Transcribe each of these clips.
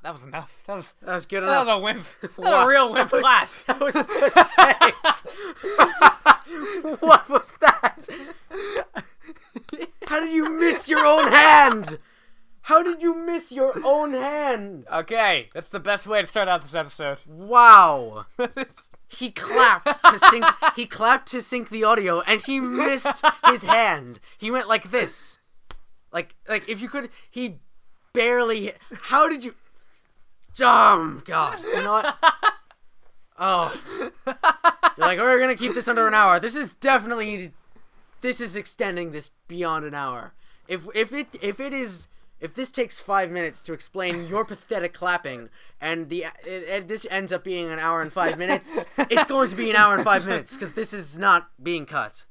That was enough. That was good enough. That was a wimp. That was a real wimp clap. That was pathetic. What was that? How did you miss your own hand? How did you miss your own hand? Okay, that's the best way to start out this episode. Wow. He clapped to sync. He clapped to sync the audio, and he missed his hand. He went like this, like if you could. He barely hit. How did you? God. You know what? Oh. You're like, we're gonna keep this under an hour. This is extending this beyond an hour. If this takes 5 minutes to explain your pathetic clapping, and this ends up being an hour and 5 minutes, it's going to be an hour and 5 minutes, because this is not being cut.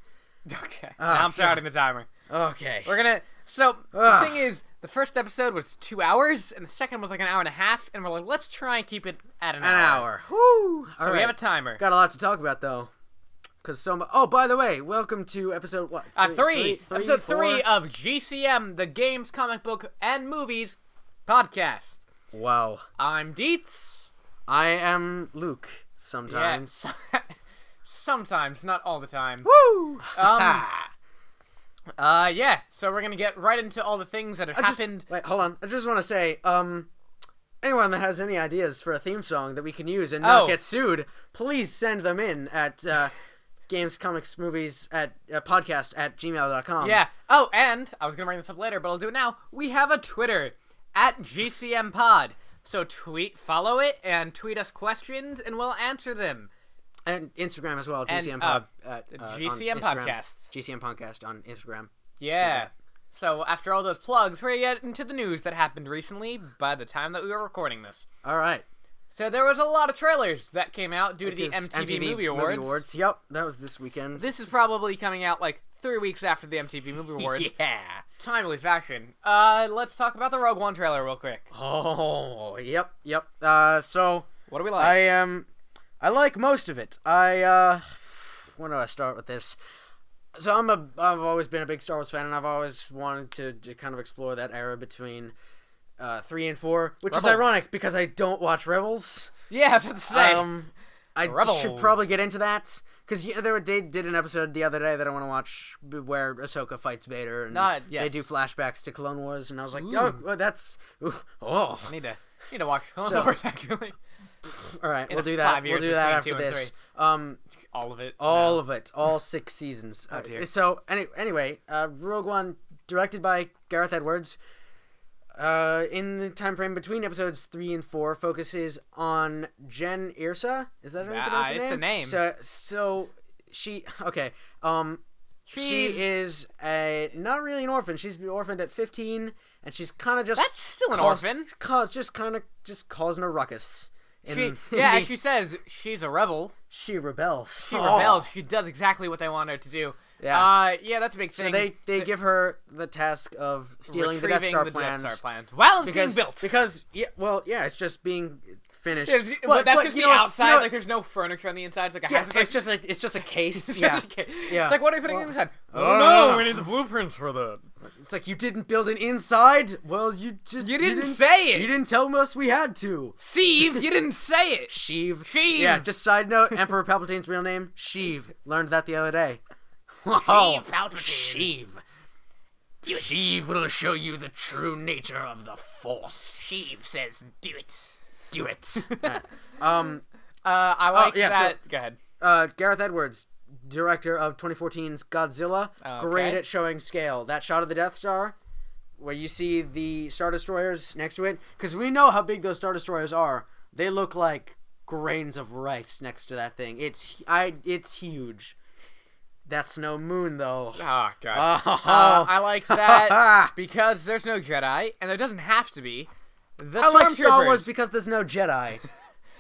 Okay. Now I'm starting the timer. Okay. We're gonna... So, the thing is, the first episode was 2 hours, and the second was like an hour and a half, and we're like, let's try and keep it at an hour. Woo! So we have a timer. Got a lot to talk about, though. Oh, by the way, welcome to episode what? Episode 3 of GCM, the Games, Comic Book, and Movies podcast. Wow. I'm Dietz. I am Luke, sometimes. Yeah. Sometimes, not all the time. Woo! Yeah, so we're gonna get right into all the things that have happened. Wait, hold on. I just want to say, anyone that has any ideas for a theme song that we can use and not get sued, please send them in at, Games, Comics, Movies at podcast at gmail.com. Yeah. Oh, and I was gonna bring this up later, but I'll do it now. We have a Twitter at GCM Pod. So follow it, and tweet us questions, and we'll answer them. And Instagram as well, GCM Pod. GCM Podcasts. GCM Podcast on Instagram. Yeah. So after all those plugs, we're getting into the news that happened recently by the time that we were recording this. All right. So there was a lot of trailers that came out due to the MTV Movie Awards. Yep, that was this weekend. This is probably coming out like 3 weeks after the MTV Movie Awards. Yeah. Timely fashion. Let's talk about the Rogue One trailer real quick. Oh, yep. So what do we like? I like most of it. Where do I start with this? So I've always been a big Star Wars fan, and I've always wanted to kind of explore that era between 3 and 4, which Rebels. is ironic because I don't watch Rebels. Yeah, I was about to say. I Rebels. should probably get into that because they did an episode the other day that I want to watch where Ahsoka fights Vader, and yes. they do flashbacks to Clone Wars, and I was like, Ooh. oh, well, that's oh. I need to watch Clone Wars actually. All right, In we'll the do that. 5 We'll years do that between after 2 and this. 3. All of it. All of it. All 6 seasons. Oh, dear. So anyway, Rogue One, directed by Gareth Edwards. In the time frame between episodes 3 and 4, focuses on Jen Ersa. Is that how you pronounce her name? It's a name. So she she is not really an orphan. She's been orphaned at 15, and she's kind of just That's still an orphan. Just causing a ruckus. She says she's a rebel. She rebels. She rebels. She does exactly what they want her to do. Yeah. That's a big thing. So they give her the task of stealing the Death Star plans. While it's being built. Because it's just being finished. But that's just the outside. Like there's no furniture on the inside. It's like a house. It's just a case. Yeah. Yeah. It's like, what are you putting inside? Oh no, we need the blueprints for that. It's like, you didn't build an inside? Well, you didn't say it. You didn't tell us we had to. Sheev, you didn't say it. Sheev. Yeah, just side note, Emperor Palpatine's real name, Sheev. Learned that the other day. Sheev Palpatine. Sheev. Sheev will show you the true nature of the Force. Sheev says, do it. Do it. I like that. Go ahead. Gareth Edwards, director of 2014's Godzilla, great at showing scale. That shot of the Death Star, where you see the Star Destroyers next to it, because we know how big those Star Destroyers are. They look like grains of rice next to that thing. It's huge. That's no moon, though. Oh, God. I like that because there's no Jedi, and there doesn't have to be. I like Star Wars because there's no Jedi.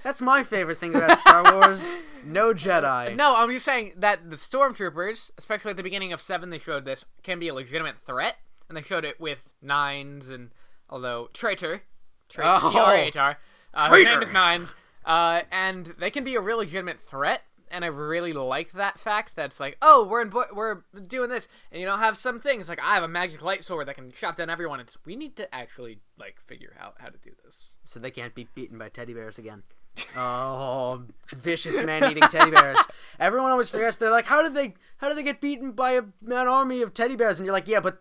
That's my favorite thing about Star Wars. No Jedi. No, I'm just saying that the Stormtroopers, especially at the beginning of 7, they showed this, can be a legitimate threat. And they showed it with Nines, and although Traitor, T-R-A-H-R, his name is Nines, and they can be a real legitimate threat. and I really like that fact. That's like, oh, we're doing this, and you know, have some things like I have a magic light sword that can chop down everyone. We need to actually like figure out how to do this, so they can't be beaten by teddy bears again. Oh, vicious man-eating teddy bears! Everyone always figures they're like, how did they get beaten by an army of teddy bears? And you're like, yeah, but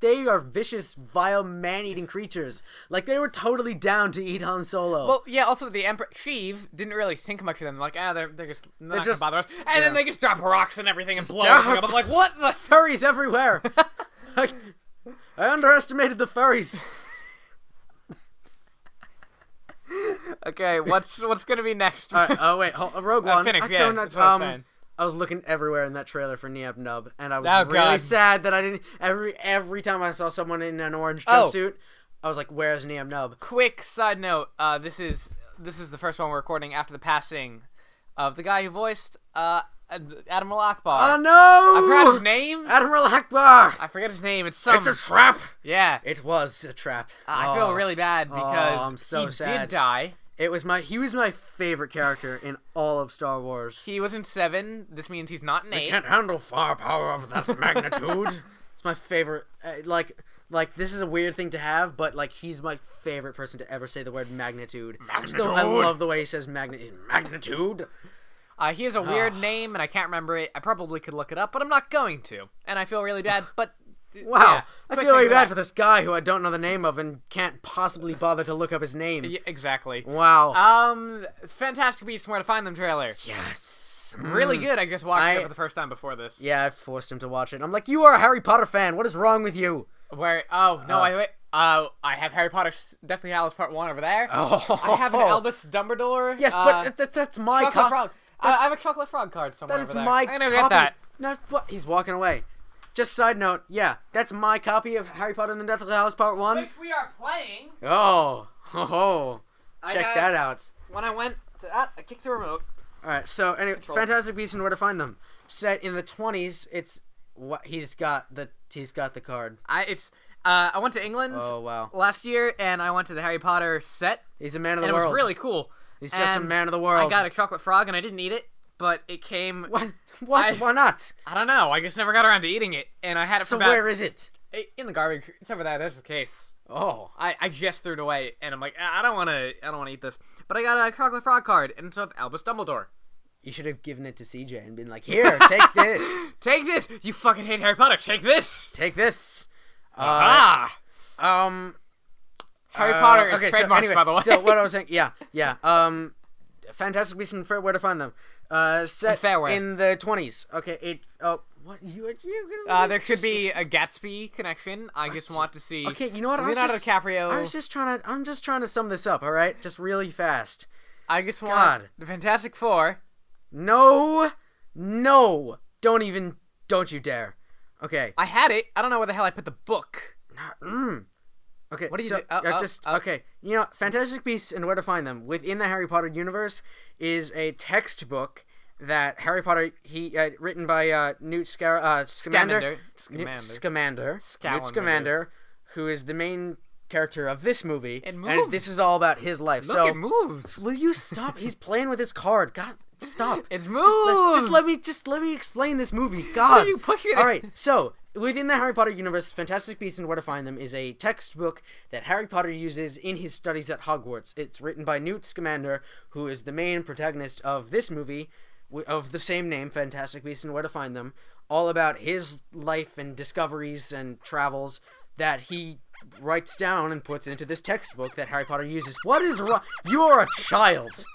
they are vicious, vile, man-eating creatures. Like they were totally down to eat Han Solo. Well, yeah. Also, the Emperor Sheev didn't really think much of them. Like, they're just not gonna bother us. And then they just drop rocks and everything and blow everything up. I'm like, what the furries everywhere? I underestimated the furries. Okay, what's gonna be next? All right, oh wait, Rogue One. Finish, that's what I'm saying. I was looking everywhere in that trailer for Niab Nub, and I was really sad that I didn't. Every time I saw someone in an orange jumpsuit, I was like, "Where's Niab Nub?" Quick side note: this is the first one we're recording after the passing of the guy who voiced Admiral Akbar. Oh no! I forgot his name. Admiral Akbar. I forget his name. It's a trap. Yeah, it was a trap. I feel really bad because I'm so sad. Did die. He was my favorite character in all of Star Wars. He was in 7. This means he's not in 8. I can't handle firepower of that magnitude. It's my favorite. Like this is a weird thing to have, but like he's my favorite person to ever say the word magnitude. Magnitude. I love the way he says magnitude. He has a weird name, and I can't remember it. I probably could look it up, but I'm not going to. And I feel really bad, but... Wow, yeah, I feel really bad for this guy who I don't know the name of and can't possibly bother to look up his name. Yeah, exactly. Wow. Fantastic Beasts and Where to Find Them trailer. Yes. Really good. I just watched it for the first time before this. Yeah, I forced him to watch it. I'm like, you are a Harry Potter fan. What is wrong with you? Where? Oh, no, I have Harry Potter Deathly Hallows Part 1 over there. Oh. I have an Albus Dumbledore. Yes, but that's my Chocolate Frog. I have a Chocolate Frog card somewhere over there. My I'm gonna copy. get that. No, what? He's walking away. Just side note, yeah, that's my copy of Harry Potter and the Deathly Hallows Part 1. Which we are playing. Oh. Check that out. When I went to that, I kicked the remote. Alright, so anyway, Fantastic Beasts and Where to Find Them. Set in the 20s, it's what he's got the card. I went to England last year, and I went to the Harry Potter set. He's a man of the world. And it was really cool. He's just a man of the world. I got a chocolate frog, and I didn't eat it, but it came... What? Why not? I don't know. I just never got around to eating it, and I had it for about... So where is it? In the garbage. It's over there. There's the case. Oh. I just threw it away, and I'm like, I don't want to eat this. But I got a chocolate frog card, and it's with Albus Dumbledore. You should have given it to CJ and been like, here, take this. Take this. You fucking hate Harry Potter. Take this. Take this. Harry Potter is trademarks, by the way. So what I was saying, yeah. Fantastic Beasts and Where to Find Them. Set in the 20s. Okay, what you gonna? There should be a Gatsby connection. I just want to see. Okay, you know what? Leonardo DiCaprio. I'm just trying to sum this up. All right, just really fast. I just want the Fantastic Four. No, don't you dare. Okay. I had it. I don't know where the hell I put the book. Okay, what do you okay. You know, Fantastic Beasts and Where to Find Them within the Harry Potter universe is a textbook that Harry Potter written by Newt Scamander, who is the main character of this movie. It moves. And this is all about his life. Look, it moves. Will you stop? He's playing with his card. God, stop. It moves. Just let me explain this movie. God. Why are you pushing it? All right, so within the Harry Potter universe, Fantastic Beasts and Where to Find Them is a textbook that Harry Potter uses in his studies at Hogwarts. It's written by Newt Scamander, who is the main protagonist of this movie, of the same name, Fantastic Beasts and Where to Find Them, all about his life and discoveries and travels that he writes down and puts into this textbook that Harry Potter uses. What is wrong? You are a child.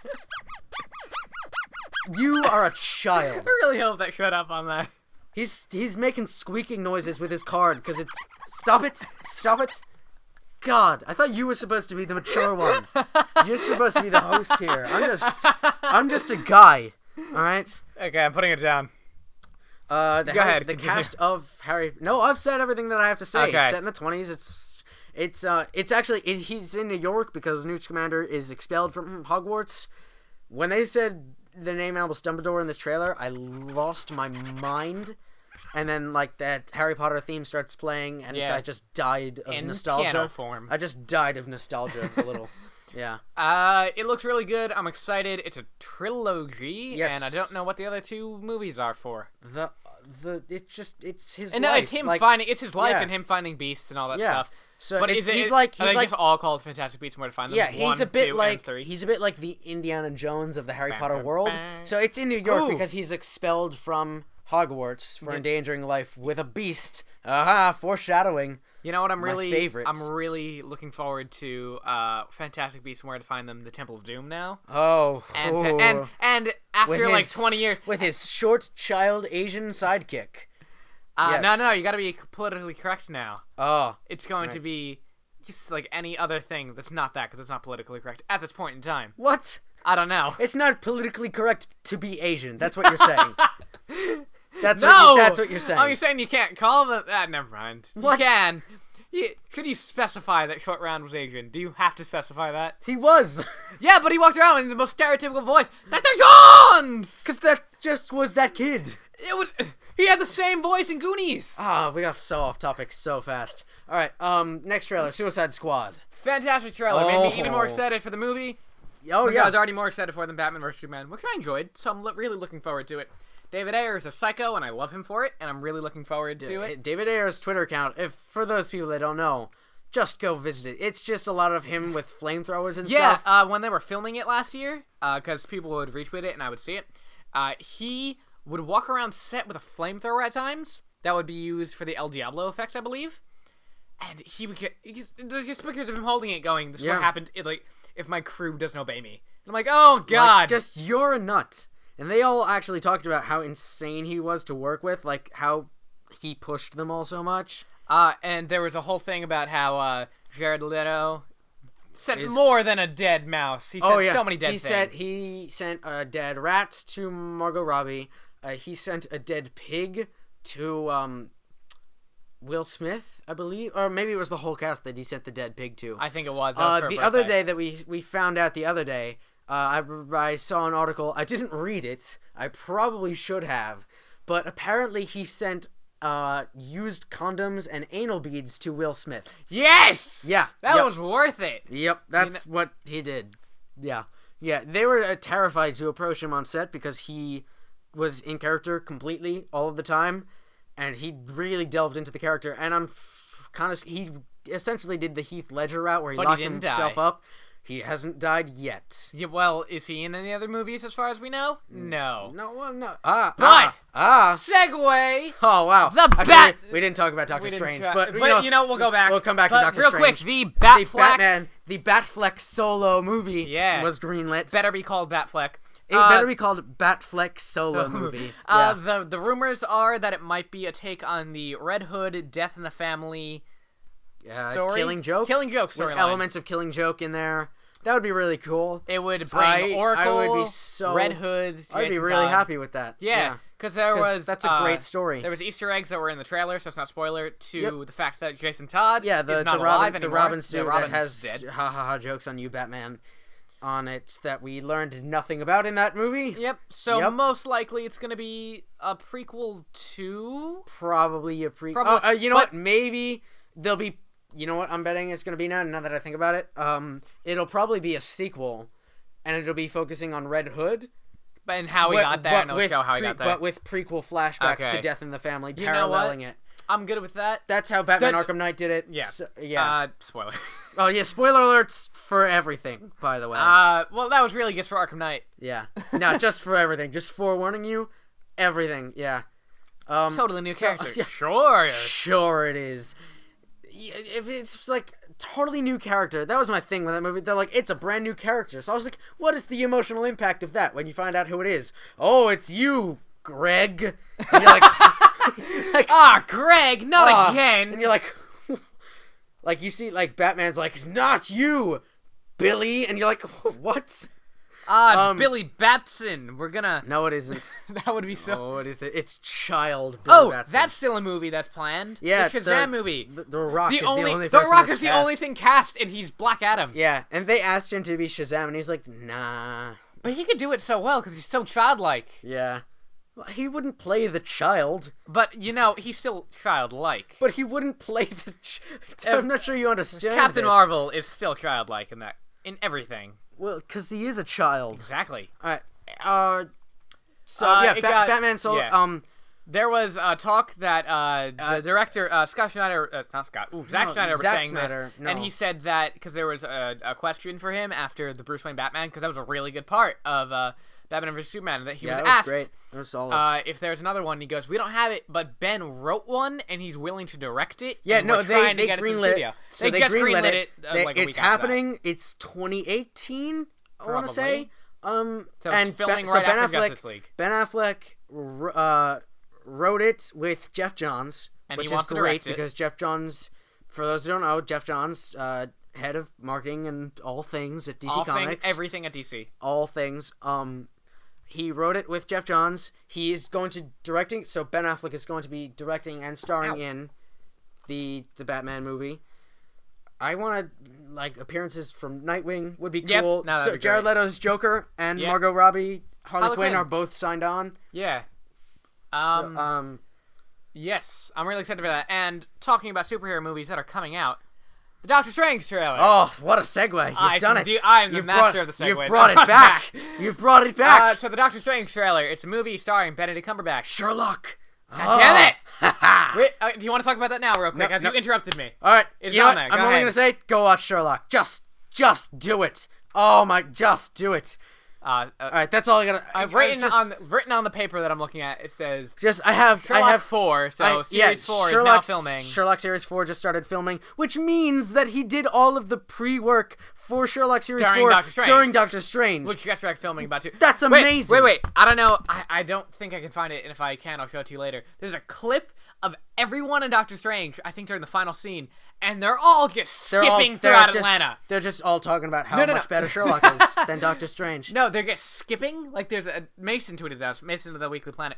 You are a child. I really hope that shut up on that. He's making squeaking noises with his card because it's... Stop it. God, I thought you were supposed to be the mature one. You're supposed to be the host here. I'm just a guy. All right. Okay, I'm putting it down. Go ahead. The cast of Harry. No, I've said everything that I have to say. Okay. It's set in the 20s. It's actually he's in New York because Newt Scamander is expelled from Hogwarts. When they said the name Albus Dumbledore in this trailer, I lost my mind. And then like that Harry Potter theme starts playing, and I just died of nostalgia. Piano form. I just died of nostalgia a little. Yeah. It looks really good. I'm excited. It's a trilogy, Yes. and I don't know what the other 2 movies are for. It's his And life. no, it's him it's his life and him finding beasts and all that stuff. So but he's are like they just all called Fantastic Beasts and Where to Find Them? yeah, he's 1, a bit 2, like and 3. he's a bit like the Indiana Jones of the Harry Bam, Potter bam, world. bam. So it's in New York Ooh. because he's expelled from Hogwarts for Yeah. endangering life with a beast. Aha, foreshadowing. You know what? My favorite. I'm really looking forward to Fantastic Beasts and Where to Find Them: The Temple of Doom now. Oh, And after With like his- 20 years, with his short child Asian sidekick. no, Yes. you got to be politically correct now. Oh, It's going to Right. be just like any other thing that's not that, because it's not politically correct at this point in time. what? I don't know. It's not politically correct to be Asian. That's what you're saying. That's No! what you're saying. Oh, you're saying you can't call them? Never mind. What? You can. Should you specify that Short Round was Asian? Do you have to specify that? He was. Yeah, but he walked around in the most stereotypical voice. Dr. Jones! Because that just was that kid. It was. He had the same voice in Goonies. Ah, we got so off topic so fast. All right, next trailer, Suicide Squad. Fantastic trailer. Made me even more Oh. excited for the movie. Oh, Which I yeah. was already more excited for than Batman vs Superman, which I enjoyed. So I'm really looking forward to it. David Ayer is a psycho, and I love him for it, and I'm really looking forward to it. David Ayer's Twitter account, for those people that don't know, just go visit it. It's just a lot of him with flamethrowers and Yeah, stuff. when they were filming it last year, because people would retweet it and I would see it, he would walk around set with a flamethrower at times that would be used for the El Diablo effect, I believe. And he would there's just pictures of him holding it going, this is Yeah. what happened if my crew doesn't obey me. And I'm like, oh god. Like, just, you're a nut. And they all actually talked about how insane he was to work with, like, how he pushed them all so much. And there was a whole thing about how Jared Leto sent more than a dead mouse. He sent so many dead things. He sent a dead rat to Margot Robbie. He sent a dead pig to Will Smith, I believe, or maybe it was the whole cast that he sent the dead pig to. I think it was. That was for The her other birthday. day that we found out the other day, I saw an article. I didn't read it. I probably should have, but apparently he sent used condoms and anal beads to Will Smith. Yes! Yeah, That yep. was worth it. Yep, that's what he did. Yeah. They were terrified to approach him on set because he was in character completely all of the time, and he really delved into the character. And I'm he essentially did the Heath Ledger route where he But he locked didn't himself die. up. He hasn't died yet. Yeah, well, is he in any other movies as far as we know? No. No, well, no. But segue. Oh wow. The Actually, Bat- we didn't talk about Doctor We didn't Strange, try- but we'll go back. We'll come back to But Doctor real Strange. quick, the The Batfleck Batfleck solo movie was greenlit. better be called Batfleck. It better be called Batfleck solo movie. The rumors are that it might be a take on the Red Hood Death in the Family story. Killing Joke? Killing Joke With storyline. elements of Killing Joke in there. That would be really cool. It would bring Oracle, I would be so, Red Hood, I'd be Jason really Todd. happy with that. Yeah, because that's a great story. There was Easter eggs that were in the trailer, so it's not spoiler, to the fact that Jason Todd the is not alive anymore. the Robin suit that Robin's has dead. ha ha ha jokes on you, Batman, on it that we learned nothing about in that movie. Yep, so most likely it's going to be a prequel to... Probably a prequel. Probably- You know what? Maybe there'll be... You know what I'm betting it's going to be now that I think about it? It'll probably be a sequel, and it'll be focusing on Red Hood. And how he got there, and it'll show how he got there. But with prequel flashbacks Okay. to Death in the Family, You know what? paralleling it. I'm good with that. That's how Batman Arkham Knight did it. Yeah. So, yeah. Spoiler. Oh, yeah, spoiler alerts for everything, by the way. Well, that was really just for Arkham Knight. Yeah. No, just for everything. Just forewarning you, everything, yeah. Totally new character. Yeah. Sure. Sure it is. If it's like totally new character, that was my thing with that movie. They're like, it's a brand new character. So I was like, what is the emotional impact of that when you find out who it is? Oh, it's you, Greg. And you're like, Greg, not again. And you're like you see, like Batman's like, not you, Billy, and you're like, what? It's Billy Batson. We're gonna... No, it isn't. That would be so... Oh, what is it? It's Child Billy Batson. That's still a movie that's planned. Yeah, the Shazam movie. The Rock is the only The person Rock that's is the cast. only thing cast, and he's Black Adam. Yeah, and they asked him to be Shazam, and he's like, nah. But he could do it so well because he's so childlike. Yeah. Well, he wouldn't play the child. But, he's still childlike. But he wouldn't play the I'm not sure you understand Captain this. Marvel is still childlike in in everything. Well, because he is a child. Exactly. All right. Batman Solo. Yeah. There was talk that the director, Scott Schneider, not Scott, Zack Schneider was Zack saying Snyder, this, and he said that because there was a question for him after the Bruce Wayne Batman, because that was a really good part of Batman vs. Superman, that he was asked great. It was solid. if there's another one. He goes, we don't have it, but Ben wrote one, and he's willing to direct it. Yeah, and no, we're trying to they get it to the greenlit studio. it. So they just greenlit it. Like a it's week after happening. It's 2018. I want to say. So and it's filming right after Justice League. Ben Affleck wrote it with Jeff Johns, And which he is wants to great direct it. because Jeff Johns, for those who don't know, Jeff Johns, head of marketing and all things at DC Comics. Everything at DC. All things. He wrote it with Jeff Johns. He is going to directing. So Ben Affleck is going to be directing and starring in the Batman movie. I want to appearances from Nightwing would be cool. No, so be Jared great. Leto's Joker and Margot Robbie, Harley Quinn are both signed on. Yeah. Yes, I'm really excited for that. And talking about superhero movies that are coming out, the Doctor Strange trailer. Oh, what a segue! You've done it. I am the master of the segue. You've brought it back. You've brought it back. So the Doctor Strange trailer. It's a movie starring Benedict Cumberbatch. Sherlock. God damn it! Wait, do you want to talk about that now, real quick? You interrupted me. All right. It's you know on what? there. I'm only gonna say, go watch Sherlock. Just do it. Oh my, just do it. All right, that's all I gotta. I've written on the paper that I'm looking at. It says I have 4. So series 4 is now filming. Sherlock series 4 just started filming, which means that he did all of the pre-work for Sherlock series 4 during Doctor Strange, which gets back filming about too. That's amazing. Wait. I don't know. I don't think I can find it, and if I can, I'll show it to you later. There's a clip of everyone in Doctor Strange, I think during the final scene, and they're all just skipping throughout Atlanta. They're just all talking about how much better Sherlock is than Doctor Strange. No, they're just skipping. Like, there's a Mason tweeted that. Mason of the Weekly Planet.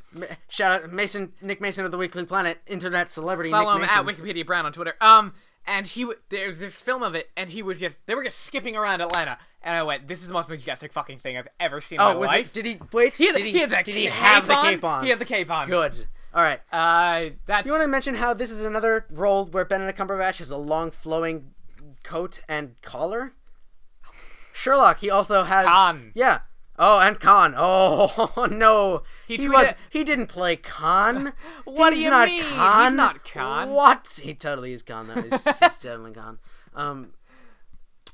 Shout out Nick Mason of the Weekly Planet, internet celebrity. Follow Nick him Mason. at Wikipedia Brown on Twitter. And there's this film of it, and they were just skipping around Atlanta, and I went, this is the most majestic fucking thing I've ever seen in my life. Did he have the cape on? He had the cape on. Good. All right. That's... You want to mention how this is another role where Benedict Cumberbatch has a long flowing coat and collar? Sherlock, he also has... Khan. Yeah. Oh, and Khan. Oh, no. He didn't play Khan. What He's do you not mean? Khan. He's not Khan. What? He totally is Khan, though. He's definitely Khan.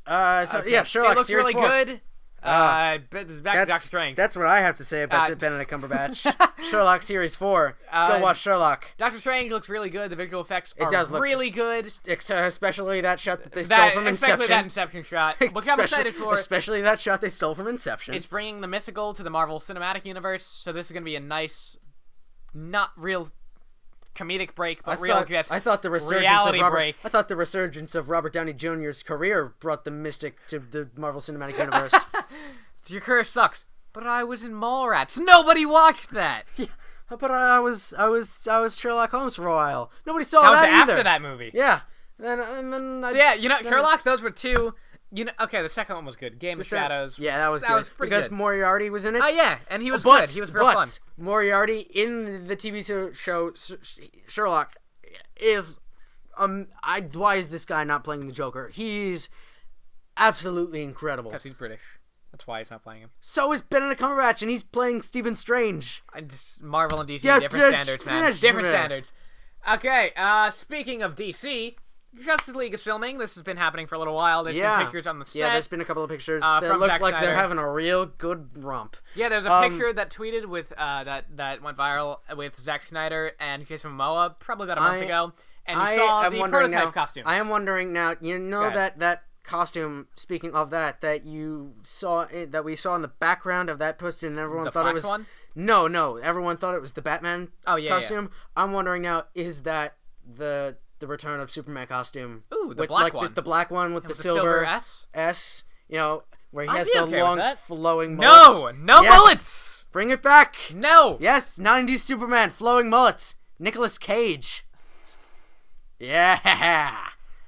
Yeah, Sherlock it looks series really 4. good. Back to Doctor Strange. That's what I have to say about Benedict Cumberbatch. Sherlock Series 4. Go watch Sherlock. Doctor Strange looks really good. The visual effects are does look really good. Especially that shot that they stole from Inception. Especially that Inception shot. What I'm excited for. Especially that shot they stole from Inception. It's bringing the mythical to the Marvel Cinematic Universe, so this is going to be a nice, not real comedic break, but I thought the resurgence of Robert Downey Jr.'s career brought the mystic to the Marvel Cinematic Universe. Your career sucks, but I was in Mallrats. Nobody watched that. Yeah, but I was Sherlock Holmes for a while. Nobody saw that that was either. After that movie. Yeah. Sherlock. Those were two. Okay, the second one was good. Game of Shadows. Yeah, that was good. Was pretty because good. Moriarty was in it. Oh yeah, and he was good. He was real fun. Moriarty in the TV show Sherlock is why is this guy not playing the Joker? He's absolutely incredible. Because he's British. That's why he's not playing him. So is Benedict Cumberbatch, and he's playing Stephen Strange. Marvel and DC, different standards, man. Different standards. Okay, speaking of DC, Justice League is filming. This has been happening for a little while. There's been pictures on the set. Yeah, there's been a couple of pictures that look Zack like Snyder. they're having a real good romp. Yeah, there's a picture that tweeted with that went viral with Zack Snyder and Jason Momoa probably about a month ago, and you saw the prototype costumes. I am wondering now. You know that costume. Speaking of that we saw in the background of that post, and everyone thought it was one? No, everyone thought it was the Batman costume. Yeah. I'm wondering now, is that the return of Superman costume? Ooh, the with, black one. The black one with the silver S. You know, where he I'd has be the okay long with that. flowing mullets. No bullets. Bring it back. No. Yes, 90s Superman, flowing mullets. Nicolas Cage. Yeah.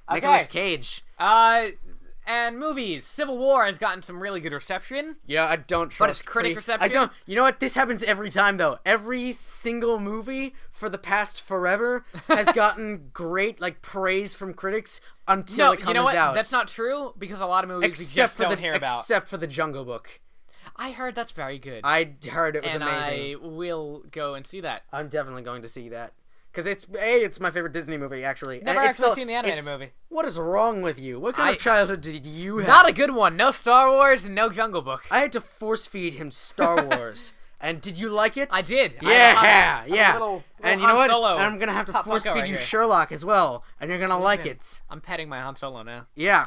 Okay. Nicolas Cage. And movies. Civil War has gotten some really good reception. Yeah, I don't trust. But it's critic reception. I don't. You know what? This happens every time, though. Every single movie for the past forever has gotten great praise from critics until it comes you know what? out. That's not true because a lot of movies we just don't hear about. Except for The Jungle Book. I heard that's very good. I heard it was and amazing. I will go and see that. I'm definitely going to see that. Because it's my favorite Disney movie, actually. Never actually seen the animated movie. What is wrong with you? What kind of childhood did you have? Not a good one. No Star Wars and no Jungle Book. I had to force feed him Star Wars. And did you like it? I did. Yeah. Little and you know what? Solo And I'm going to have to force feed right you here. Sherlock as well. And you're going to like it. I'm petting my Han Solo now. Yeah.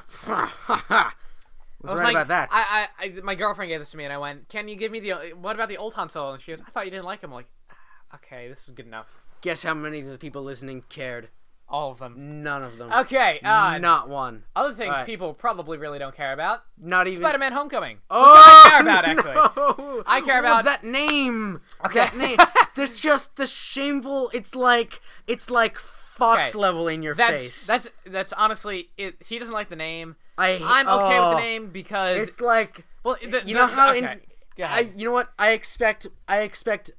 Was right about that. My girlfriend gave this to me, and I went, "Can you give me what about the old Han Solo?" And she goes, "I thought you didn't like him." I'm like, okay, this is good enough. Guess how many of the people listening cared? All of them. None of them. Okay. Not one. Other things people probably really don't care about. Not even Spider-Man: Homecoming. Oh, which I care about actually. No. I care about that name. Okay. That name. There's just the shameful. It's like Fox level in your face. That's honestly it. He doesn't like the name. I'm okay with the name because it's like you know how. You know what? I expect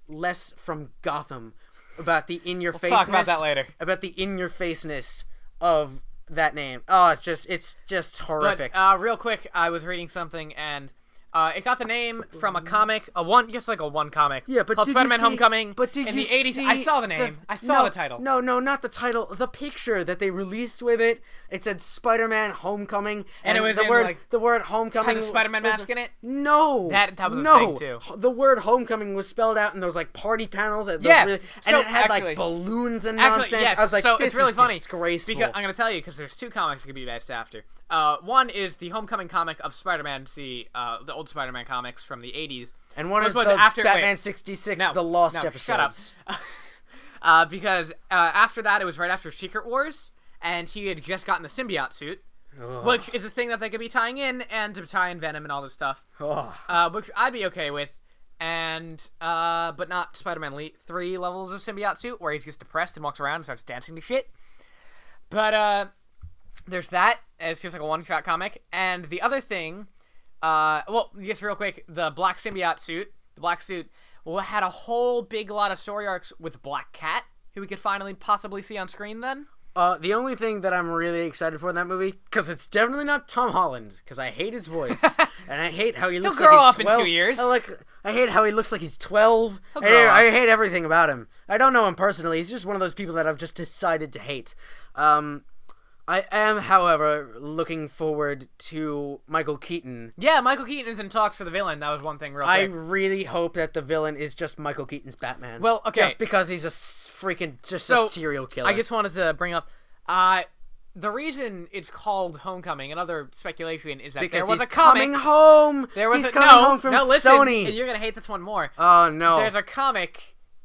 less from Gotham about the in-your-faceness. We'll talk about that later. About the in-your-faceness of that name. Oh, it's just horrific. But, real quick, I was reading something and it got the name from a comic, one comic. Yeah, but called Spider-Man: Homecoming. But did in you the 80s? see I saw the name. I saw the title. No, not the title. The picture that they released with it. It said Spider-Man: Homecoming, and it was the word Homecoming. Had a Spider-Man mask in it. No, that was a thing too. The word Homecoming was spelled out in those party panels. And it had balloons and nonsense. Yes, I was like, so this it's really is funny. Disgraceful. Because I'm gonna tell you because there's two comics that could be based after. One is the Homecoming comic of Spider-Man, the old Spider-Man comics from the 80s. And one is the Batman 66, the Lost episodes. Shut up. Because after that, it was right after Secret Wars, and he had just gotten the symbiote suit, which is a thing that they could be tying in, and to tie in Venom and all this stuff, which I'd be okay with. And but not Spider-Man 3 levels of symbiote suit, where he's just depressed and walks around and starts dancing to shit. But there's that. It's just like a one-shot comic. And the other thing, just real quick, the black symbiote suit, the black suit, had a whole big lot of story arcs with Black Cat, who we could finally possibly see on screen then. The only thing that I'm really excited for in that movie, because it's definitely not Tom Holland, because I hate his voice, and I hate how he looks like he's 12. He'll grow up in 2 years. I hate how he looks like he's 12. I hate everything about him. I don't know him personally. He's just one of those people that I've just decided to hate. I am, however, looking forward to Michael Keaton. Yeah, Michael Keaton is in talks for the villain. That was one thing real quick. I really hope that the villain is just Michael Keaton's Batman. Well, okay. Just because he's a serial killer. I just wanted to bring up, the reason it's called Homecoming, another speculation, is that because there was he's a comic. Coming home. He's coming home from Sony. And you're gonna hate this one more. Oh no. There's a comic.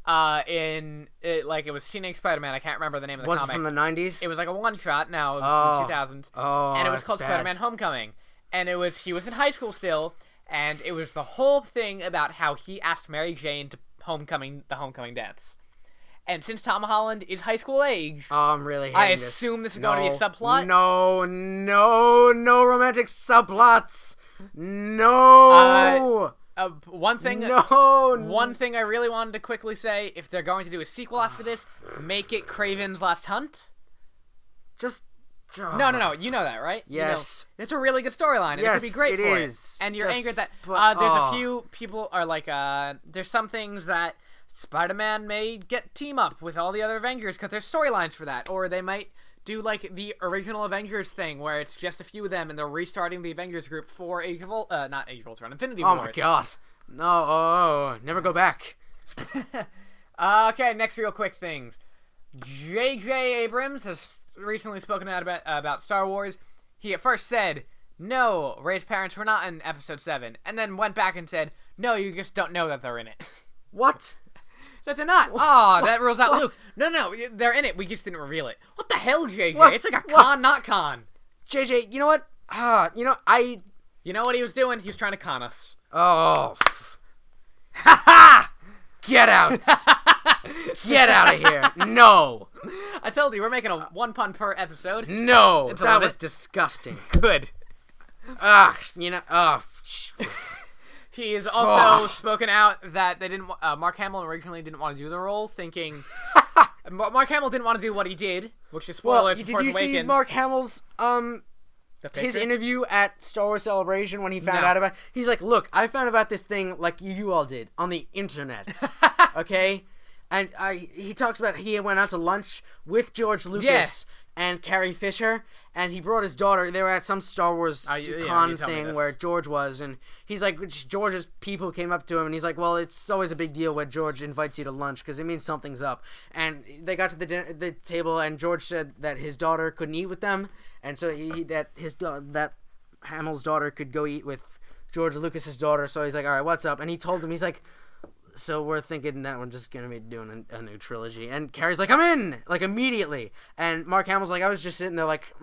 It was Teenage Spider-Man. I can't remember the name of the comic. Was it from the 90s? It was like a one-shot. Now it was from the 2000s. And it was called bad. Spider-Man: Homecoming. And he was in high school still, and it was the whole thing about how he asked Mary Jane to the homecoming dance. And since Tom Holland is high school age, I'm really hating I assume this is going to be a subplot. No romantic subplots. No. One thing I really wanted to quickly say, if they're going to do a sequel after this, make it Kraven's Last Hunt. No, you know that, right? Yes. It's a really good storyline, and it could be great for it. And you're angry at that. There's a few people are like, there's some things that Spider-Man may team up with all the other Avengers, because there's storylines for that, or they might do like the original Avengers thing where it's just a few of them and they're restarting the Avengers group for not Age of Ultron, Infinity War. Oh my god. No, never go back. Okay, next real quick things. J.J. Abrams has recently spoken out about Star Wars. He at first said, no, Rey's parents were not in Episode 7, and then went back and said, no, you just don't know that they're in it. What? That they're not. That rules out Luke. No, they're in it. We just didn't reveal it. What the hell, JJ? What? It's like a con, not con. JJ, you know what? You know what he was doing? He was trying to con us. Oh. Ha! Get out. Get out of here. No. I told you, we're making a one pun per episode. No. That was disgusting. Good. He has also spoken out that they didn't. Mark Hamill originally didn't want to do the role, thinking Mark Hamill didn't want to do what he did, which is spoilers for Force Awakens. Did you see Mark Hamill's his interview at Star Wars Celebration when he found out about it? He's like, look, I found about this thing like you all did on the internet, okay? And he talks about he went out to lunch with George Lucas and Carrie Fisher, and he brought his daughter. They were at some Star Wars con thing where George was, and he's like, George's people came up to him, and he's like, well, it's always a big deal when George invites you to lunch because it means something's up. And they got to the table, and George said that his daughter couldn't eat with them, and so that Hamill's daughter could go eat with George Lucas's daughter. So he's like, all right, what's up? And he told him, he's like, so we're thinking that we're just gonna be doing a new trilogy. And Carrie's like, I'm in, like, immediately. And Mark Hamill's like, I was just sitting there like,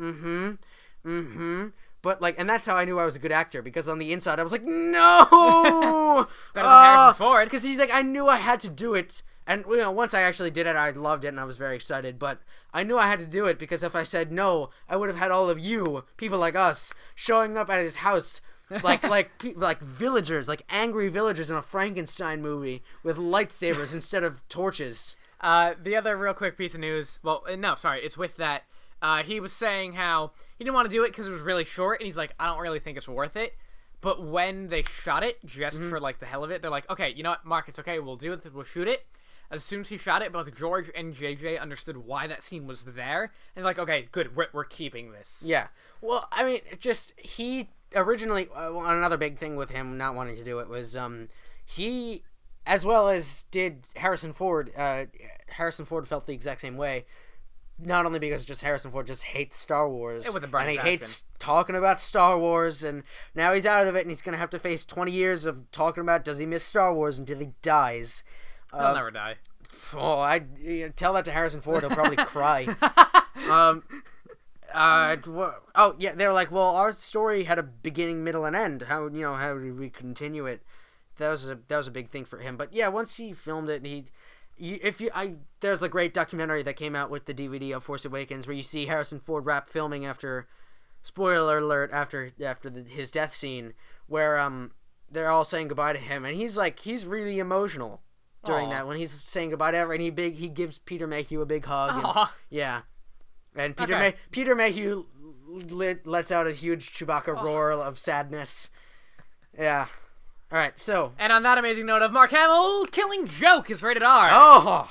but like, and that's how I knew I was a good actor, because on the inside I was like, no, better than Harrison Ford, because he's like, I knew I had to do it. And once I actually did it, I loved it and I was very excited. But I knew I had to do it because if I said no, I would have had all of you, people like us, showing up at his house. like villagers, like angry villagers in a Frankenstein movie with lightsabers instead of torches. The other real quick piece of news, it's with that. He was saying how he didn't want to do it because it was really short, and he's like, I don't really think it's worth it. But when they shot it, just for like the hell of it, they're like, okay, you know what, Mark, it's okay, we'll do it, we'll shoot it. As soon as he shot it, both George and JJ understood why that scene was there, and like, okay, good, we're keeping this. Yeah. Well, I mean, he originally, another big thing with him not wanting to do it was he, as well as did Harrison Ford, Harrison Ford felt the exact same way, not only because just Harrison Ford just hates Star Wars, and he hates talking about Star Wars, and now he's out of it, and he's going to have to face 20 years of talking about does he miss Star Wars until he dies. He'll never die. Tell that to Harrison Ford, he'll probably cry. They're like, well, our story had a beginning, middle, and end. How did we continue it? That was a big thing for him. But yeah, once he filmed it, there's a great documentary that came out with the DVD of Force Awakens where you see Harrison Ford wrap filming after, spoiler alert, after his death scene where they're all saying goodbye to him, and he's really emotional during that when he's saying goodbye to everyone. And he gives Peter Mayhew a big hug. And Peter Mayhew lets out a huge Chewbacca roar of sadness. Yeah. All right, so. And on that amazing note of Mark Hamill, Killing Joke is rated R. Oh,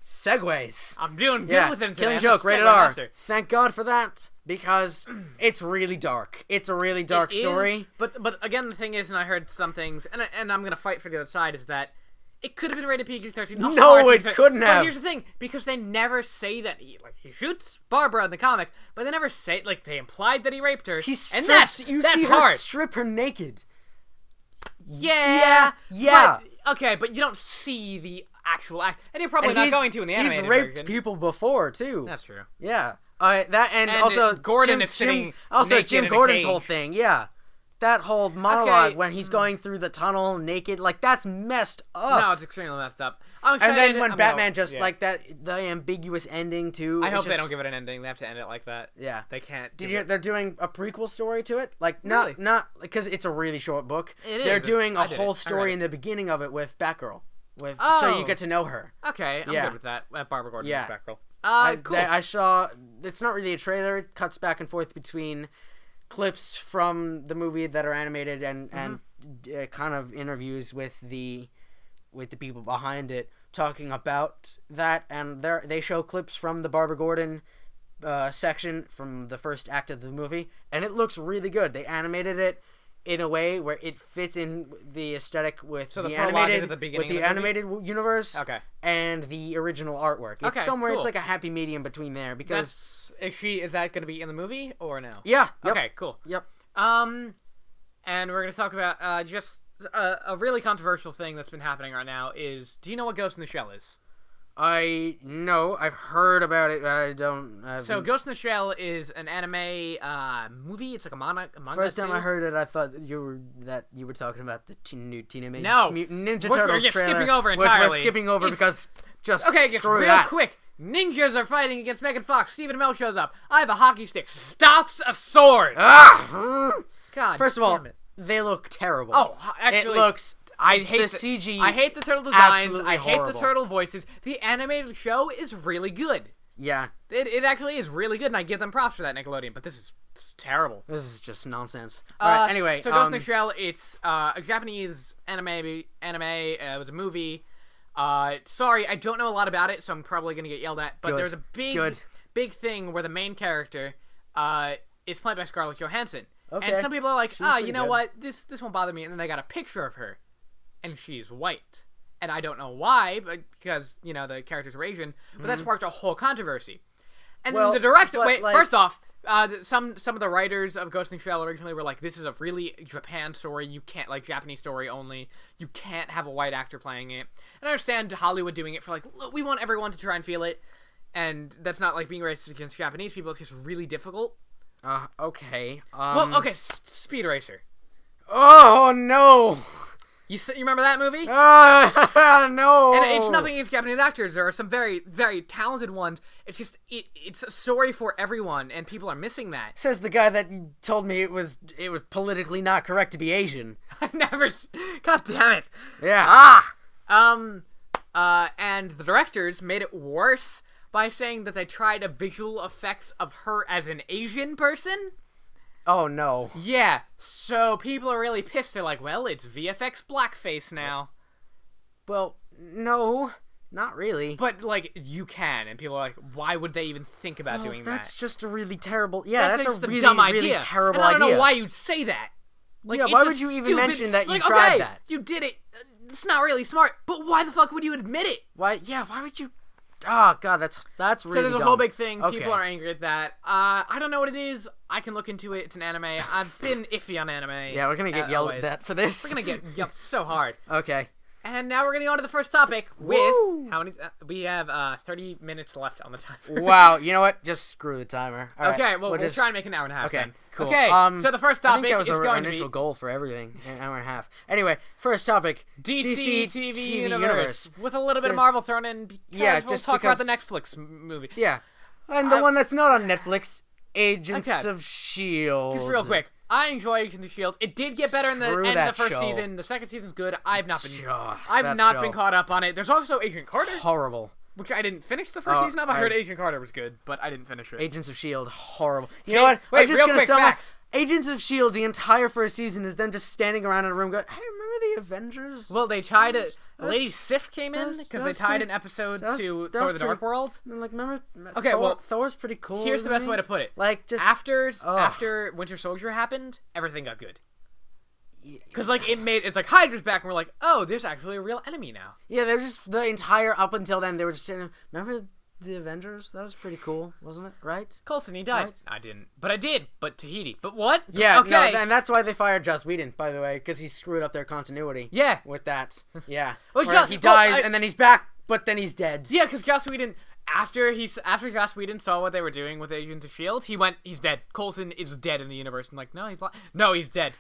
segues. I'm doing good with him today. Killing Joke, rated R. Thank God for that, because it's really dark. It's a really dark story. But again, the thing is, and I heard some things, and I'm going to fight for the other side, is that it could have been rated PG-13. No, it couldn't have. But here's the thing, because they never say that he shoots Barbara in the comic, but they never say, they implied that he raped her. You see her strip her naked. Yeah. But you don't see the actual act, and you're probably not going to in the animated version. He's raped people before too. That's true. Yeah. And also Gordon is sitting Jim Gordon's whole thing. Yeah. That whole monologue when he's going through the tunnel naked, that's messed up. No, it's extremely messed up. I'm excited. And then when Batman the ambiguous ending too. I hope they don't give it an ending. They have to end it like that. Yeah, they can't. They're doing a prequel story to it, really? not because it's a really short book. They're doing a whole story in the beginning of it with Batgirl, so you get to know her. Okay, I'm good with that. Barbara Gordon with Batgirl. Cool. I saw. It's not really a trailer. It cuts back and forth between clips from the movie that are animated and kind of interviews with the people behind it talking about that, and they show clips from the Barbara Gordon section from the first act of the movie, and it looks really good. They animated it in a way where it fits in the aesthetic with the animated universe and the original artwork. It's somewhere cool. It's like a happy medium between there, because is that going to be in the movie or no? Yeah. Yep. Okay, cool. Yep. And we're going to talk about just a really controversial thing that's been happening right now is, do you know what Ghost in the Shell is? I know. I've heard about it, but I don't. So Ghost in the Shell is an anime movie. It's like a manga. First time I heard it, I thought you were talking about the new Teenage Mutant Ninja Turtles trailer. We're skipping over entirely. Which we're skipping over because screw real that. Quick. Ninjas are fighting against Megan Fox. Stephen Amell shows up. I have a hockey stick. Stops a sword. God. First of all, damn it. they look terrible. Oh, actually, it looks. I hate the CG. I hate the turtle designs. Absolutely I hate horrible. the turtle voices. The animated show is really good. Yeah, It actually is really good, and I give them props for that, Nickelodeon. But this is terrible. this is just nonsense. All right. Anyway, so Ghost in the Shell, it's a Japanese anime. It was a movie. Sorry, I don't know a lot about it, so I'm probably gonna get yelled at. But Good. there's a big thing where the main character is played by Scarlett Johansson. Okay. And some people are like, She's you pretty know good. what? This won't bother me. And then they got a picture of her, and she's white. And I don't know why, because, the characters are Asian, but that sparked a whole controversy. And Well, then the director... but, Wait, like- first off, some of the writers of Ghost in the Shell originally were like, this is a really Japan story. You can't, Japanese story only. You can't have a white actor playing it. And I understand Hollywood doing it for, look, we want everyone to try and feel it. And that's not, being racist against Japanese people. It's just really difficult. Okay. Well, okay, Speed Racer. Oh no. You remember that movie? No. And it's nothing against Japanese actors. There are some very, very talented ones. It's just, it's a story for everyone, and people are missing that. Says the guy that told me it was politically not correct to be Asian. I never... God damn it. Yeah. And the directors made it worse by saying that they tried visual effects of her as an Asian person. Oh no. Yeah, so people are really pissed. They're like, well, it's VFX blackface now. Well, no, not really. But, you can, and people are like, why would they even think about doing that? That's just a really terrible... Yeah, that's just a really, dumb really idea. terrible and I don't idea. know why you'd say that. Yeah, it's why a would you even stupid- mention that you like, tried okay, that? You did it. It's not really smart, but why the fuck would you admit it? Why? Yeah, why would you... Oh, God, that's really So there's a dumb. whole big thing. Okay. People are angry at that. I don't know what it is. I can look into it. It's an anime. I've been iffy on anime. Yeah, we're gonna get yelled always. at that for this. We're gonna get yelled so hard. Okay. And now we're gonna go on to the first topic with Woo! how many? We have 30 minutes left on the timer. Wow, you know what? Just screw the timer. All Okay, right, well, we'll just... try and make an hour and a half. Okay, then. cool. Okay, so the first I topic think that was is our going to initial be goal for everything. An hour and a half. Anyway, first topic. DC TV universe with a little bit of There's- Marvel thrown in because Yeah, we'll just talk about the because- Netflix movie. Yeah. And the one that's not on Netflix, Agents Okay. of S.H.I.E.L.D. Just real quick, I enjoy Agents of S.H.I.E.L.D. It did get better in the Screw end of that the first show. season. The second season's good. I've not been That caught up on it. There's also Agent Carter, Horrible. which I didn't finish the first Oh, season of. I heard Agent Carter was good, but I didn't finish it. Agents of S.H.I.E.L.D. Horrible. You Jake, know what? wait, I'm just real gonna quick sum up. fact. Agents of S.H.I.E.L.D. the entire first season is them just standing around in a room going, hey, remember the Avengers? Well, they tied it. That's- Lady Sif came in that's- because they that's tied pretty- an episode that's- to that's Thor: The Dark pretty- World. And, like, remember? Okay, Thor, well, Thor's pretty cool. Here's the isn't best he? way to put it. Like, just After Winter Soldier happened, everything got good. Because it's like Hydra's back, and we're like, oh, there's actually a real enemy now. Yeah, they were just the entire up until then. They were just saying, remember the Avengers? That was pretty cool, wasn't it? Right? Coulson, he died. Right. I didn't, but I did. But Tahiti. But what? Yeah. Okay. No, and that's why they fired Joss Whedon, by the way, because he screwed up their continuity. Yeah. With that. Yeah. Well, Where he dies and then he's back, but then he's dead. Yeah, because Joss Whedon, after Joss Whedon saw what they were doing with Agents of S.H.I.E.L.D., he went, he's dead. Coulson is dead in the universe. And like, no, he's dead.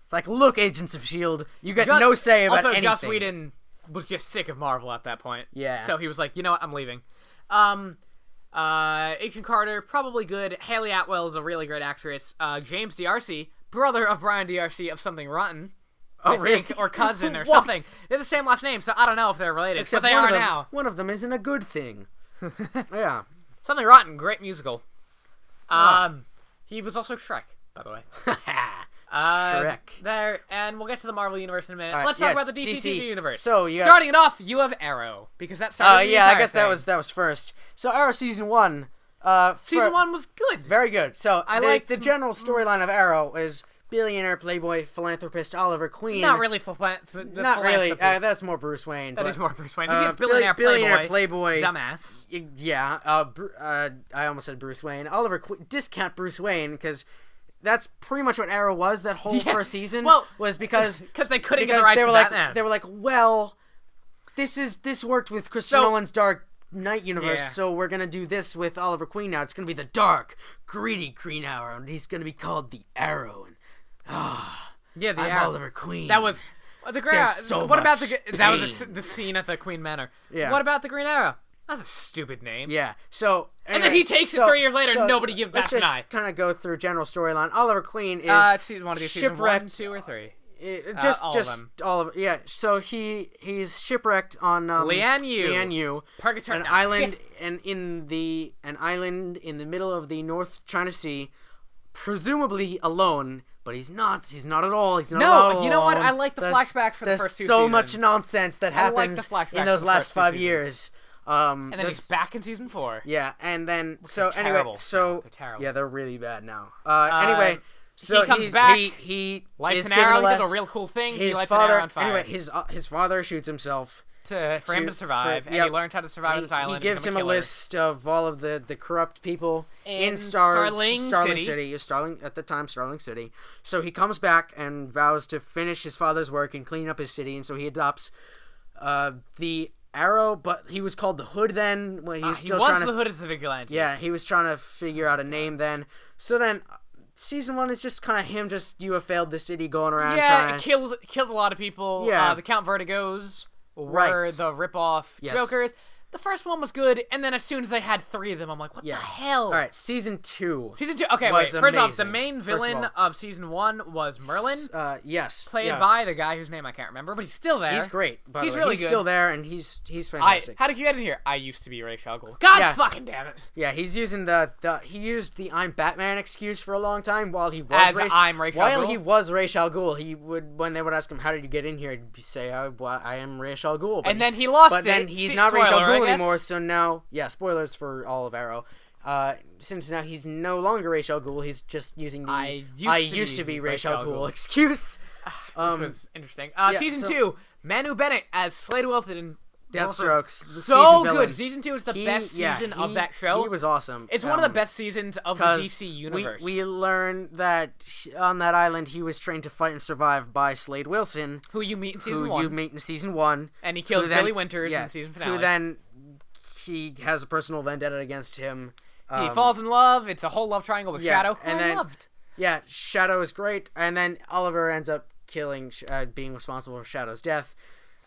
Like, look, Agents of S.H.I.E.L.D., you got no say about also, anything. Joss Whedon was just sick of Marvel at that point. Yeah. So he was like, you know what, I'm leaving. Agent Carter, probably good. Haley Atwell is a really great actress. James D'Arcy, brother of Brian D'Arcy of Something Rotten. Oh, I really? think, or cousin or What? something. They're the same last name, so I don't know if they're related. Except but they one are of them, now. One of them isn't a good thing. Yeah. Something Rotten, great musical. Oh. He was also Shrek, by the way. Shrek. There, and we'll get to the Marvel universe in a minute. All right, Let's talk yeah, about the DC TV universe. So you got- starting it off, you have Arrow because that started. Yeah, I guess thing. that was first. So Arrow season 1. Season 1 was good. Very good. So I the liked general storyline of Arrow is billionaire playboy philanthropist Oliver Queen. Not really Not really. That's more Bruce Wayne. That but, is more Bruce Wayne. He's a billionaire playboy. Dumbass. Yeah. I almost said Bruce Wayne. Oliver Queen. Discount Bruce Wayne because that's pretty much what Arrow was that whole first season. Well, was because they couldn't get the rights they were to like Batman. they were like, well, this worked with Christopher Nolan's Dark Knight universe, so we're gonna do this with Oliver Queen now. It's gonna be the dark, greedy Green Arrow, and he's gonna be called the Arrow. And yeah, the I'm Arrow. Oliver Queen. That was the Green There's Arrow. so what about much that was pain. the scene at the Queen Manor? Yeah. What about the Green Arrow? That's a stupid name. Yeah. So And then he takes it 3 years later, and nobody gives bats an eye. Let's just kind of go through general storyline. Oliver Queen is season 1 to season 1, 2, or 3. All of them. Yeah. So he's shipwrecked on Lian Purgatory. an island in the middle of the North China Sea, presumably alone. But he's not. He's not at all. He's not alone. No, you know what? I like the flashbacks for the first 2 seasons. There's so much nonsense that happens in those last 5 years. And then he's back in season 4. Yeah, and then They're terrible. Yeah, they're really bad now. Anyway, so he comes back. He lights is an arrow. given He does a real cool thing. He lights an father, arrow on fire. Anyway, his father shoots himself for him to survive, and he learns how to survive on this island. He gives him a list of all of the corrupt people in Starling City. At the time, Starling City. So he comes back and vows to finish his father's work and clean up his city, and so he adopts the Arrow, but he was called the Hood then. When he was the Hood as the vigilante. Yeah, he was trying to figure out a name then. So then, season 1 is just kind of him. You have failed the city, going around. Yeah, killed a lot of people. Yeah, the Count Vertigos were the rip-off Jokers. The first one was good, and then as soon as they had 3 of them, I'm like, what the hell? All right, season 2. Okay, wait. First off, the main villain of season 1 was Merlin. Yes. Played by the guy whose name I can't remember, but he's still there. He's great. By the way. Really he's good. Still there, and he's fantastic. How did you get in here? I used to be Ra's al Ghul. God fucking damn it. Yeah, he's using he used the I'm Batman excuse for a long time while he was Ra's al Ghul. While he was Ra's al Ghul, when they would ask him how did you get in here, he'd say I am Ra's al Ghul. And then he lost it. But then he's not Ra's al Ghul anymore, so now. Spoilers for all of Arrow. Since now he's no longer Ra's al Ghul, he's just using the I used to be Ra's al Ghul excuse. Which was interesting. Season 2, Manu Bennett as Slade Wilson. Deathstroke. So good. Season 2 is the best season of that show. He was awesome. It's one of the best seasons of the DC universe. We learn that on that island he was trained to fight and survive by Slade Wilson, who you meet in season 1. And he kills Billy Winters in the season finale. Who then he has a personal vendetta against him. He falls in love. It's a whole love triangle with Shadow, who I loved. Yeah, Shadow is great. And then Oliver ends up being responsible for Shadow's death.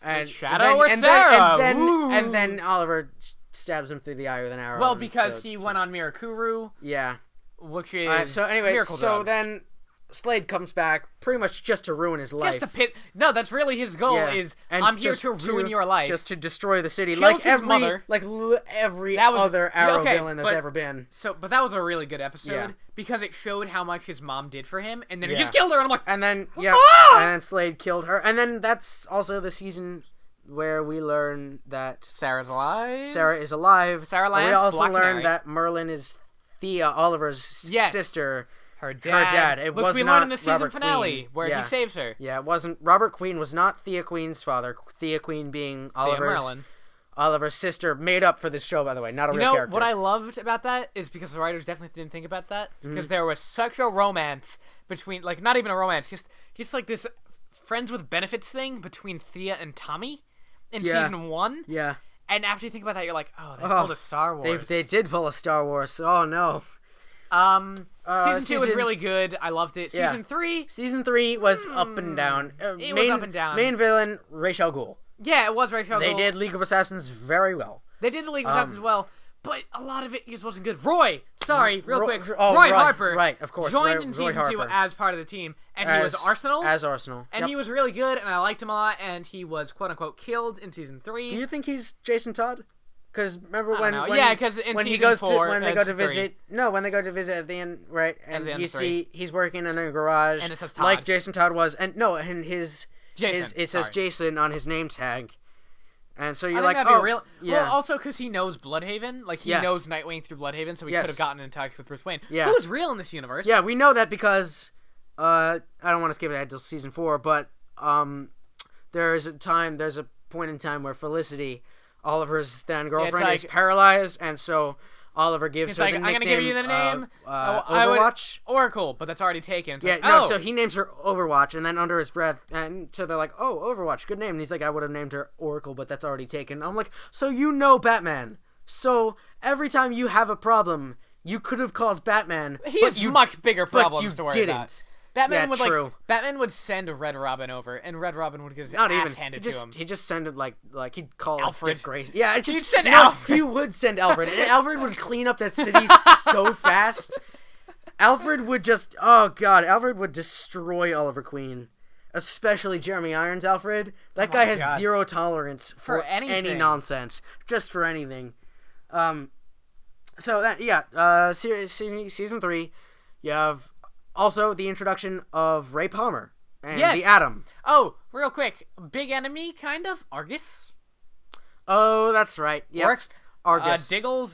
And Shadow or Sarah? And then Oliver stabs him through the eye with an arrow. Well, because he went on Mirakuru. Yeah. Which is Miracle Drug. Then Slade comes back pretty much just to ruin his life. No, that's really his goal. I'm here to ruin your life, just to destroy the city, Kills his mother, every other Arrow villain there's ever been. But that was a really good episode because it showed how much his mom did for him, and then he just killed her, and I'm like, and then and Slade killed her, and then that's also the season where we learn that Sarah's alive. Sarah is alive. Sarah Lance. We also learn that Merlin is Thea, Oliver's sister. Her dad. It which was we not learned in the season Robert finale Queen. where he saves her. Yeah, it wasn't. Robert Queen was not Thea Queen's father. Thea Queen being Oliver's sister, made up for this show, by the way, not a real character. What I loved about that is because the writers definitely didn't think about that, because there was such a romance between, like, not even a romance, just like this friends with benefits thing between Thea and Tommy in season 1. Yeah. And after you think about that, you're like, oh, they pulled a Star Wars. They did pull a Star Wars. Oh no. Season 2 was really good. I loved it. Season 3 was up and down. It was up and down. Main villain, Ra's al Ghul. Yeah, it was Ra's al Ghul. They did League of Assassins very well. They did the League of Assassins well, but a lot of it just wasn't good. Roy, real quick. Roy Harper. Right, of course. Joined in season 2 as part of the team, and he was Arsenal. As Arsenal. And he was really good, and I liked him a lot, and he was quote-unquote killed in season 3. Do you think he's Jason Todd? Because remember when he goes to when they go to visit at the end, right? And you see he's working in a garage, and it says Todd. like Jason Todd was, and it says Jason on his name tag, and so you're like, Well, also because he knows Bloodhaven, like he knows Nightwing through Bloodhaven, so he could have gotten in touch with Bruce Wayne, who is real in this universe. Yeah, we know that because I don't want to skip ahead to season 4, but there's a point in time where Felicity, Oliver's then girlfriend, is paralyzed, and so Oliver gives her the nickname. I'm gonna give you the name. Overwatch. Oracle, but that's already taken. So he names her Overwatch, and then under his breath, and so they're like, "Oh, Overwatch, good name." And he's like, "I would have named her Oracle, but that's already taken." I'm like, "So you know Batman? So every time you have a problem, you could have called Batman. He has much bigger problems to worry about." Batman would true. Batman would send Red Robin over, and Red Robin would get his Not ass even handed he to him. He just send it like he'd call Alfred. it Dick Grayson. Yeah, it's He'd just send you know, Alfred. He would send Alfred, and Alfred would clean up that city so fast. Alfred would just Alfred would destroy Oliver Queen, especially Jeremy Irons. Alfred, that guy has zero tolerance for any nonsense, just for anything. So that season 3, you have also the introduction of Ray Palmer and the Atom. Oh, real quick, big enemy, kind of Argus. Oh, that's right. Yeah, Argus. Diggle.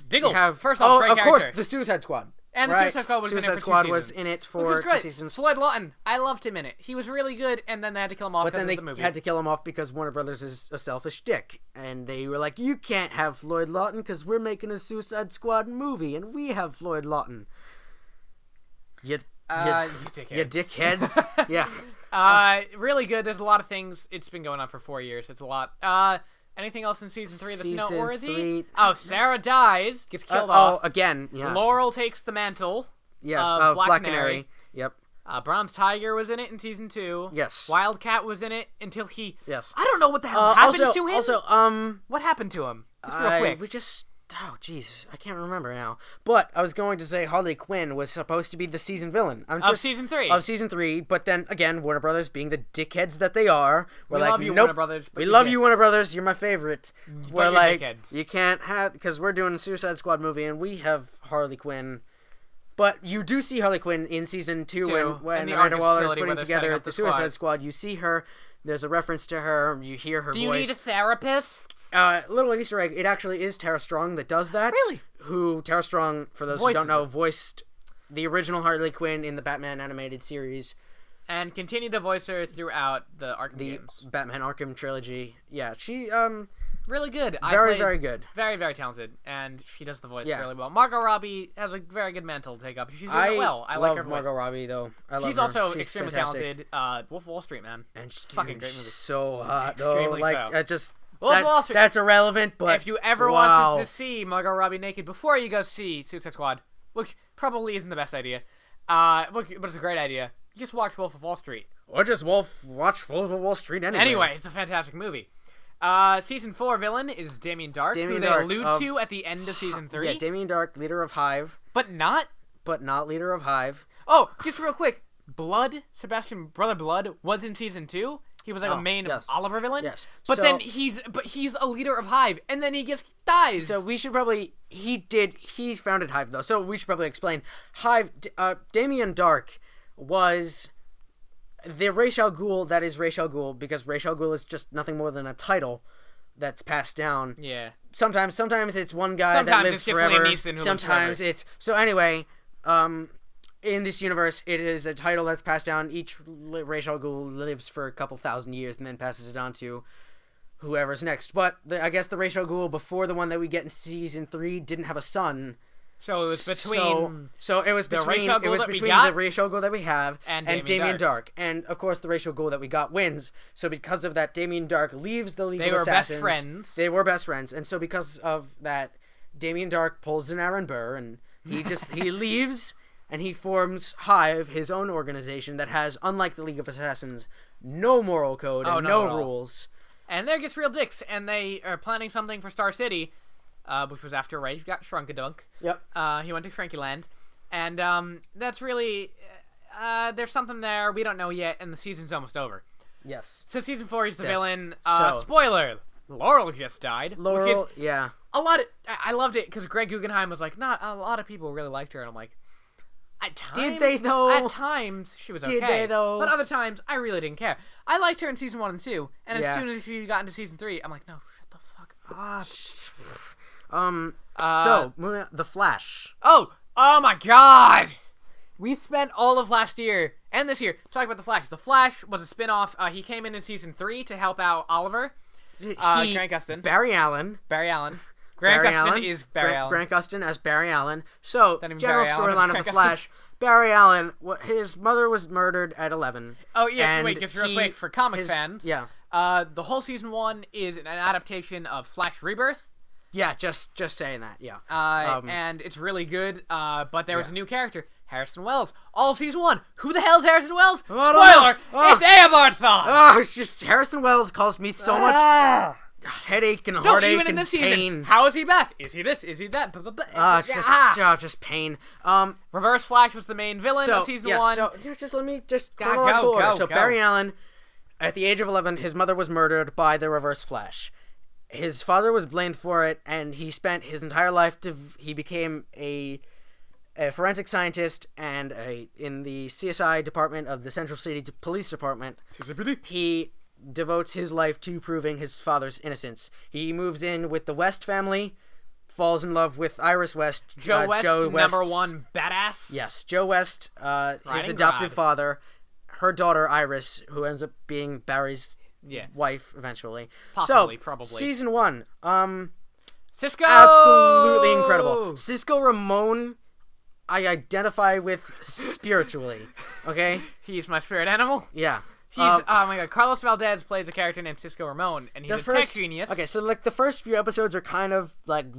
First off, great of character. course, the Suicide Squad. And the Suicide Squad was in it for 2 seasons. Was in it for which was great. 2 seasons. Floyd Lawton, I loved him in it. He was really good, and then they had to kill him off because of the movie. But then they had to kill him off because Warner Brothers is a selfish dick. And they were like, you can't have Floyd Lawton because we're making a Suicide Squad movie, and we have Floyd Lawton. You dickheads. Yeah. Really good. There's a lot of things. It's been going on for 4 years. It's a lot. Anything else in season 3 that's noteworthy? Oh, Sarah dies, gets killed off. Oh, again, yeah. Laurel takes the mantle. Yes, of Black Canary. Yep. Bronze Tiger was in it in season 2. Yes. Wildcat was in it until he... Yes. I don't know what the hell happened to him. Also, what happened to him? Just real quick. We just... Oh, jeez. I can't remember now. But I was going to say Harley Quinn was supposed to be the season villain. Of season 3. Of season 3. But then, again, Warner Brothers being the dickheads that they are. We love you, Warner Brothers. We love you, Warner Brothers. You're my favorite. We're like, dickheads. You can't have... Because we're doing a Suicide Squad movie, and we have Harley Quinn. But you do see Harley Quinn in season 2 when Amanda Waller is putting together the Suicide Squad. You see her. There's a reference to her. You hear her voice. Do you need a therapist? Little Easter egg. It actually is Tara Strong that does that. Really? Tara Strong, for those who don't know, voiced the original Harley Quinn in the Batman animated series. And continued to voice her throughout the Arkham games. Batman Arkham trilogy. Yeah, she, really good. Very good. Very, very talented. And she does the voice really well. Margot Robbie has a very good mantle to take up. She's doing it well. I like her voice. Margot Robbie, though. She's also extremely talented. Wolf of Wall Street, man. And she's fucking great movie. So hot, though. Extremely so. Wolf of Wall Street. That's irrelevant, but if you ever wanted to see Margot Robbie naked before you go see Suicide Squad, which probably isn't the best idea, but it's a great idea, just watch Wolf of Wall Street. Or just watch Wolf of Wall Street anyway. Anyway, it's a fantastic movie. Season 4 villain is Damien Dark, who they allude to at the end of season 3. Yeah, Damien Dark, leader of Hive. But not leader of Hive. Oh, just real quick. Sebastian Brother Blood was in season 2. He was like a main Oliver villain. Yes. But then he's a leader of Hive, and then he dies. So we should probably he founded Hive though. So we should probably explain Hive. Damien Dark was the Ra's al Ghul that is Ra's al Ghul, because Ra's al Ghul is just nothing more than a title that's passed down. Yeah. Sometimes it's one guy that lives forever. Sometimes it's so anyway. In this universe, it is a title that's passed down. Each Ra's al Ghul lives for a couple thousand years and then passes it on to whoever's next. But I guess the Ra's al Ghul before the one that we get in season 3 didn't have a son. So it was between. So it was between the Ra's al Ghul that we have and Damien Dark. And of course, the Ra's al Ghul that we got wins. So because of that, Damien Dark leaves the League of Assassins. They were best friends. They were best friends, and so because of that, Damien Dark pulls an Aaron Burr, and he leaves. And he forms Hive, his own organization that has, unlike the League of Assassins, no moral code and no rules. And there gets real dicks, and they are planning something for Star City, which was after Ray got Shrunkadunk. Yep. He went to Shrinkyland. And that's really... there's something there we don't know yet, and the season's almost over. Yes. So season 4 is the villain. Spoiler! Laurel just died. Yeah. I loved it, because Greg Guggenheim was like, not a lot of people really liked her, and I'm like... At times, did they though? At times she was okay. Did they though? But other times I really didn't care. I liked her in season 1 and 2, and as soon as she got into season 3, I'm like, no, shut the fuck up. So moving on, The Flash. Oh my God! We spent all of last year and this year talking about The Flash. The Flash was a spin-off. He came in season 3 to help out Oliver. Grant Gustin. Barry Allen. Grant Gustin is Barry Allen. Grant Gustin as Barry Allen. So, general storyline of The Flash. Barry Allen, his mother was murdered at 11. Oh, yeah, wait, just real quick, for comic fans. Yeah. The whole season 1 is an adaptation of Flash Rebirth. Yeah, just saying that, yeah. And it's really good, but there was a new character. Harrison Wells. All of season 1. Who the hell is Harrison Wells? I don't Spoiler! know. It's Eobard Thawne! Oh, it's just Harrison Wells caused me so much headache and heartache even in and this pain. season. How is he back? Is he this? Is he that? It's just pain. Reverse Flash was the main villain of season 1. So just let me chronological order. So Barry Allen, at the age of 11, his mother was murdered by the Reverse Flash. His father was blamed for it, and he spent his entire life he became a forensic scientist and in the CSI department of the Central City Police Department. He devotes his life to proving his father's innocence. He moves in with the West family, falls in love with Iris West. Joe West, number 1 badass. Yes, Joe West, his adoptive father, her daughter Iris, who ends up being Barry's wife eventually. Possibly, probably. Season 1. Cisco! Absolutely incredible. Cisco Ramon, I identify with spiritually. Okay? He's my spirit animal. Yeah. He's, oh my god, Carlos Valdez plays a character named Cisco Ramon, and he's a tech genius. Okay, so like the first few episodes are kind of like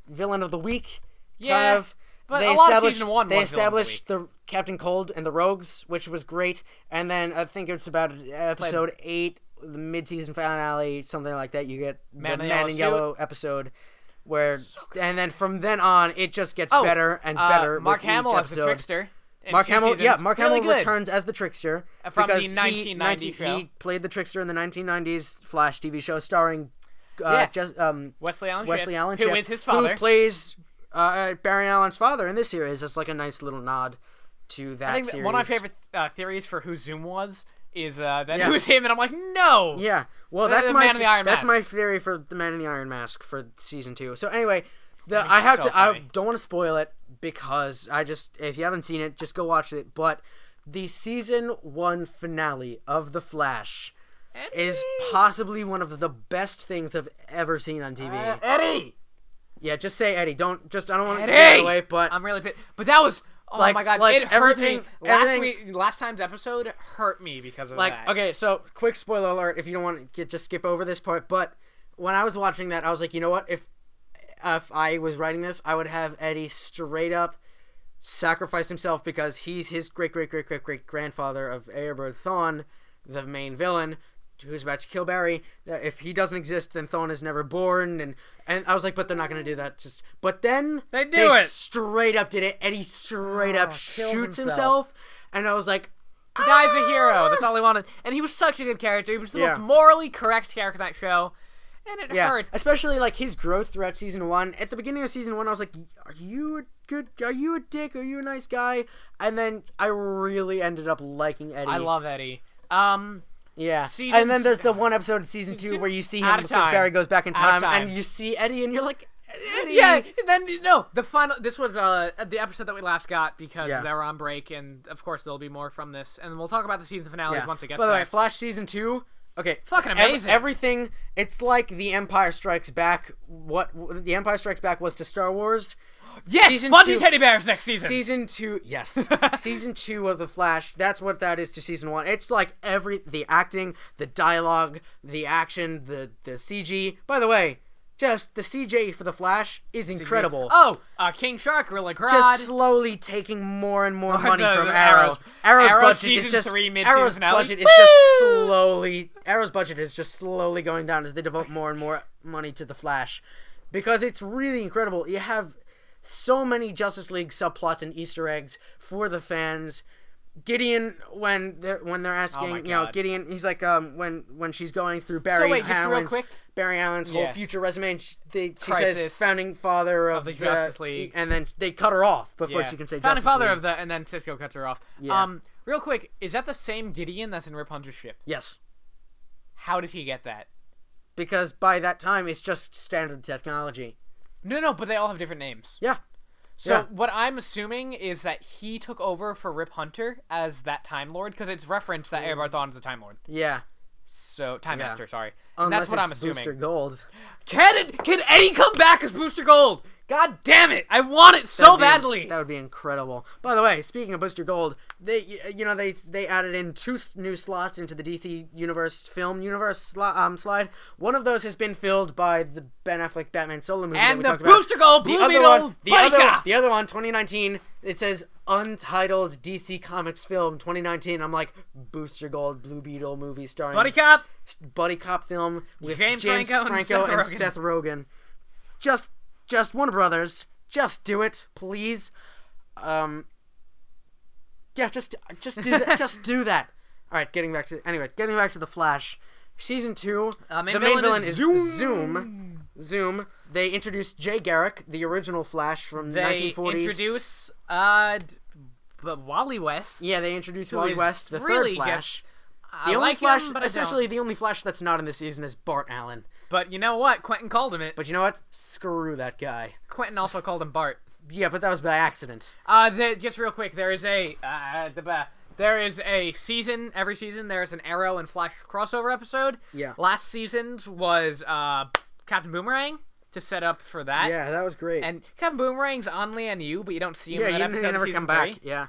villain of the week. Yeah, kind of. but a lot of season 1 they was established the Captain Cold and the Rogues, which was great, and then I think it's about episode 8, the mid-season finale, something like that. You get the Man in Yellow episode, and then from then on, it just gets better and better. Mark with Hamill each as the Trickster. Mark Hamill really returns as the Trickster from the because 1990 show. He played the Trickster in the 1990s Flash TV show starring Wesley Allen Shipp, who is his father, who plays Barry Allen's father in this series. It's like a nice little nod to that. I think series. One of my favorite theories for who Zoom was is that it was him, and I'm like, no. Yeah, well, that's the my Man in the Iron Mask. my theory for the Man in the Iron Mask for season 2. So anyway, funny. I don't want to spoil it because if you haven't seen it, just go watch it. But the season 1 finale of The Flash is possibly one of the best things I've ever seen on TV. Eddie. Yeah, just say Eddie. I don't want to Eddie! give it away, but I'm really pissed. But that was my god, it hurt me. Last time's episode hurt me because of that. Okay, so quick spoiler alert if you don't want to just skip over this part, but when I was watching that, I was like, you know what? If I was writing this, I would have Eddie straight up sacrifice himself because he's his great-great-great-great-great-grandfather of Eobard Thawne, the main villain, who's about to kill Barry. If he doesn't exist, then Thawne is never born, and I was like, but they're not going to do that. But then they straight up did it. Eddie straight up shoots himself, and I was like, the guy's a hero. That's all he wanted. And he was such a good character. He was the most morally correct character in that show. And it hurt. Especially like his growth throughout season 1. At the beginning of season 1, I was like, are you a dick? Are you a nice guy? And then I really ended up liking Eddie. I love Eddie. Yeah. And then there's the one episode of season 2 where you see him because Barry goes back in time and you see Eddie and you're like, Eddie. Yeah, and then the final. This was the episode that we last got because they were on break, and of course there'll be more from this, and we'll talk about the season finales once it gets. By the way, Flash season 2. Okay, fucking amazing. Everything. It's like The Empire Strikes Back. What The Empire Strikes Back was to Star Wars. Yes, Fuzzy Teddy Bears next season. Season 2, yes. Season 2 of The Flash, that's what that is to season 1. It's like the acting, the dialogue, the action, the CG. By the way, just the CG for The Flash is incredible. Oh, King Shark, Gorilla Grodd. Just slowly taking more and more money from Arrow. Arrow's budget is just slowly going down as they devote more and more money to The Flash. Because it's really incredible. You have so many Justice League subplots and Easter eggs for the fans. Gideon, when they're asking, Gideon, he's like, when she's going through Barry Allen's whole future resume, and she says founding father of the Justice League, and then they cut her off before she can say founding Justice father League. of the, and then Cisco cuts her off. Real quick, is that the same Gideon that's in Rip Hunter's ship? Yes. How did he get that? Because by that time, it's just standard technology. No, but they all have different names. Yeah. So what I'm assuming is that he took over for Rip Hunter as that Time Lord, because it's referenced that Eobard Thawne is a Time Lord. Yeah. So Time Master, sorry. Unless that's what I'm assuming. Booster Gold. Can Eddie come back as Booster Gold? God damn it! I want it so badly. That would be incredible. By the way, speaking of Booster Gold, they added in 2 new slots into the DC film universe slide. One of those has been filled by the Ben Affleck Batman solo movie And that we the Booster Gold Blue Beetle the other one, 2019. It says untitled DC Comics film 2019. I'm like, Booster Gold Blue Beetle movie starring Buddy Cop film with James James Franco and Seth Rogen. Just Warner Brothers, just do it, please. Yeah, just do that. Just do that. All right, getting back to the Flash, season 2. The main villain is Zoom. They introduced Jay Garrick, the original Flash from the 1940s. They introduce Wally West. Yeah, they introduced Wally West, the really third Flash. The only Flash, essentially, the only Flash that's not in this season is Bart Allen. But you know what? Quentin called him it. But you know what? Screw that guy. Quentin also called him Bart. Yeah, but that was by accident. Just real quick, there is a season. Every season, there is an Arrow and Flash crossover episode. Yeah. Last season's was Captain Boomerang to set up for that. Yeah, that was great. And Captain Boomerang's on Lian-Yu, but you don't see him in that episode. Yeah, never come back. Yeah.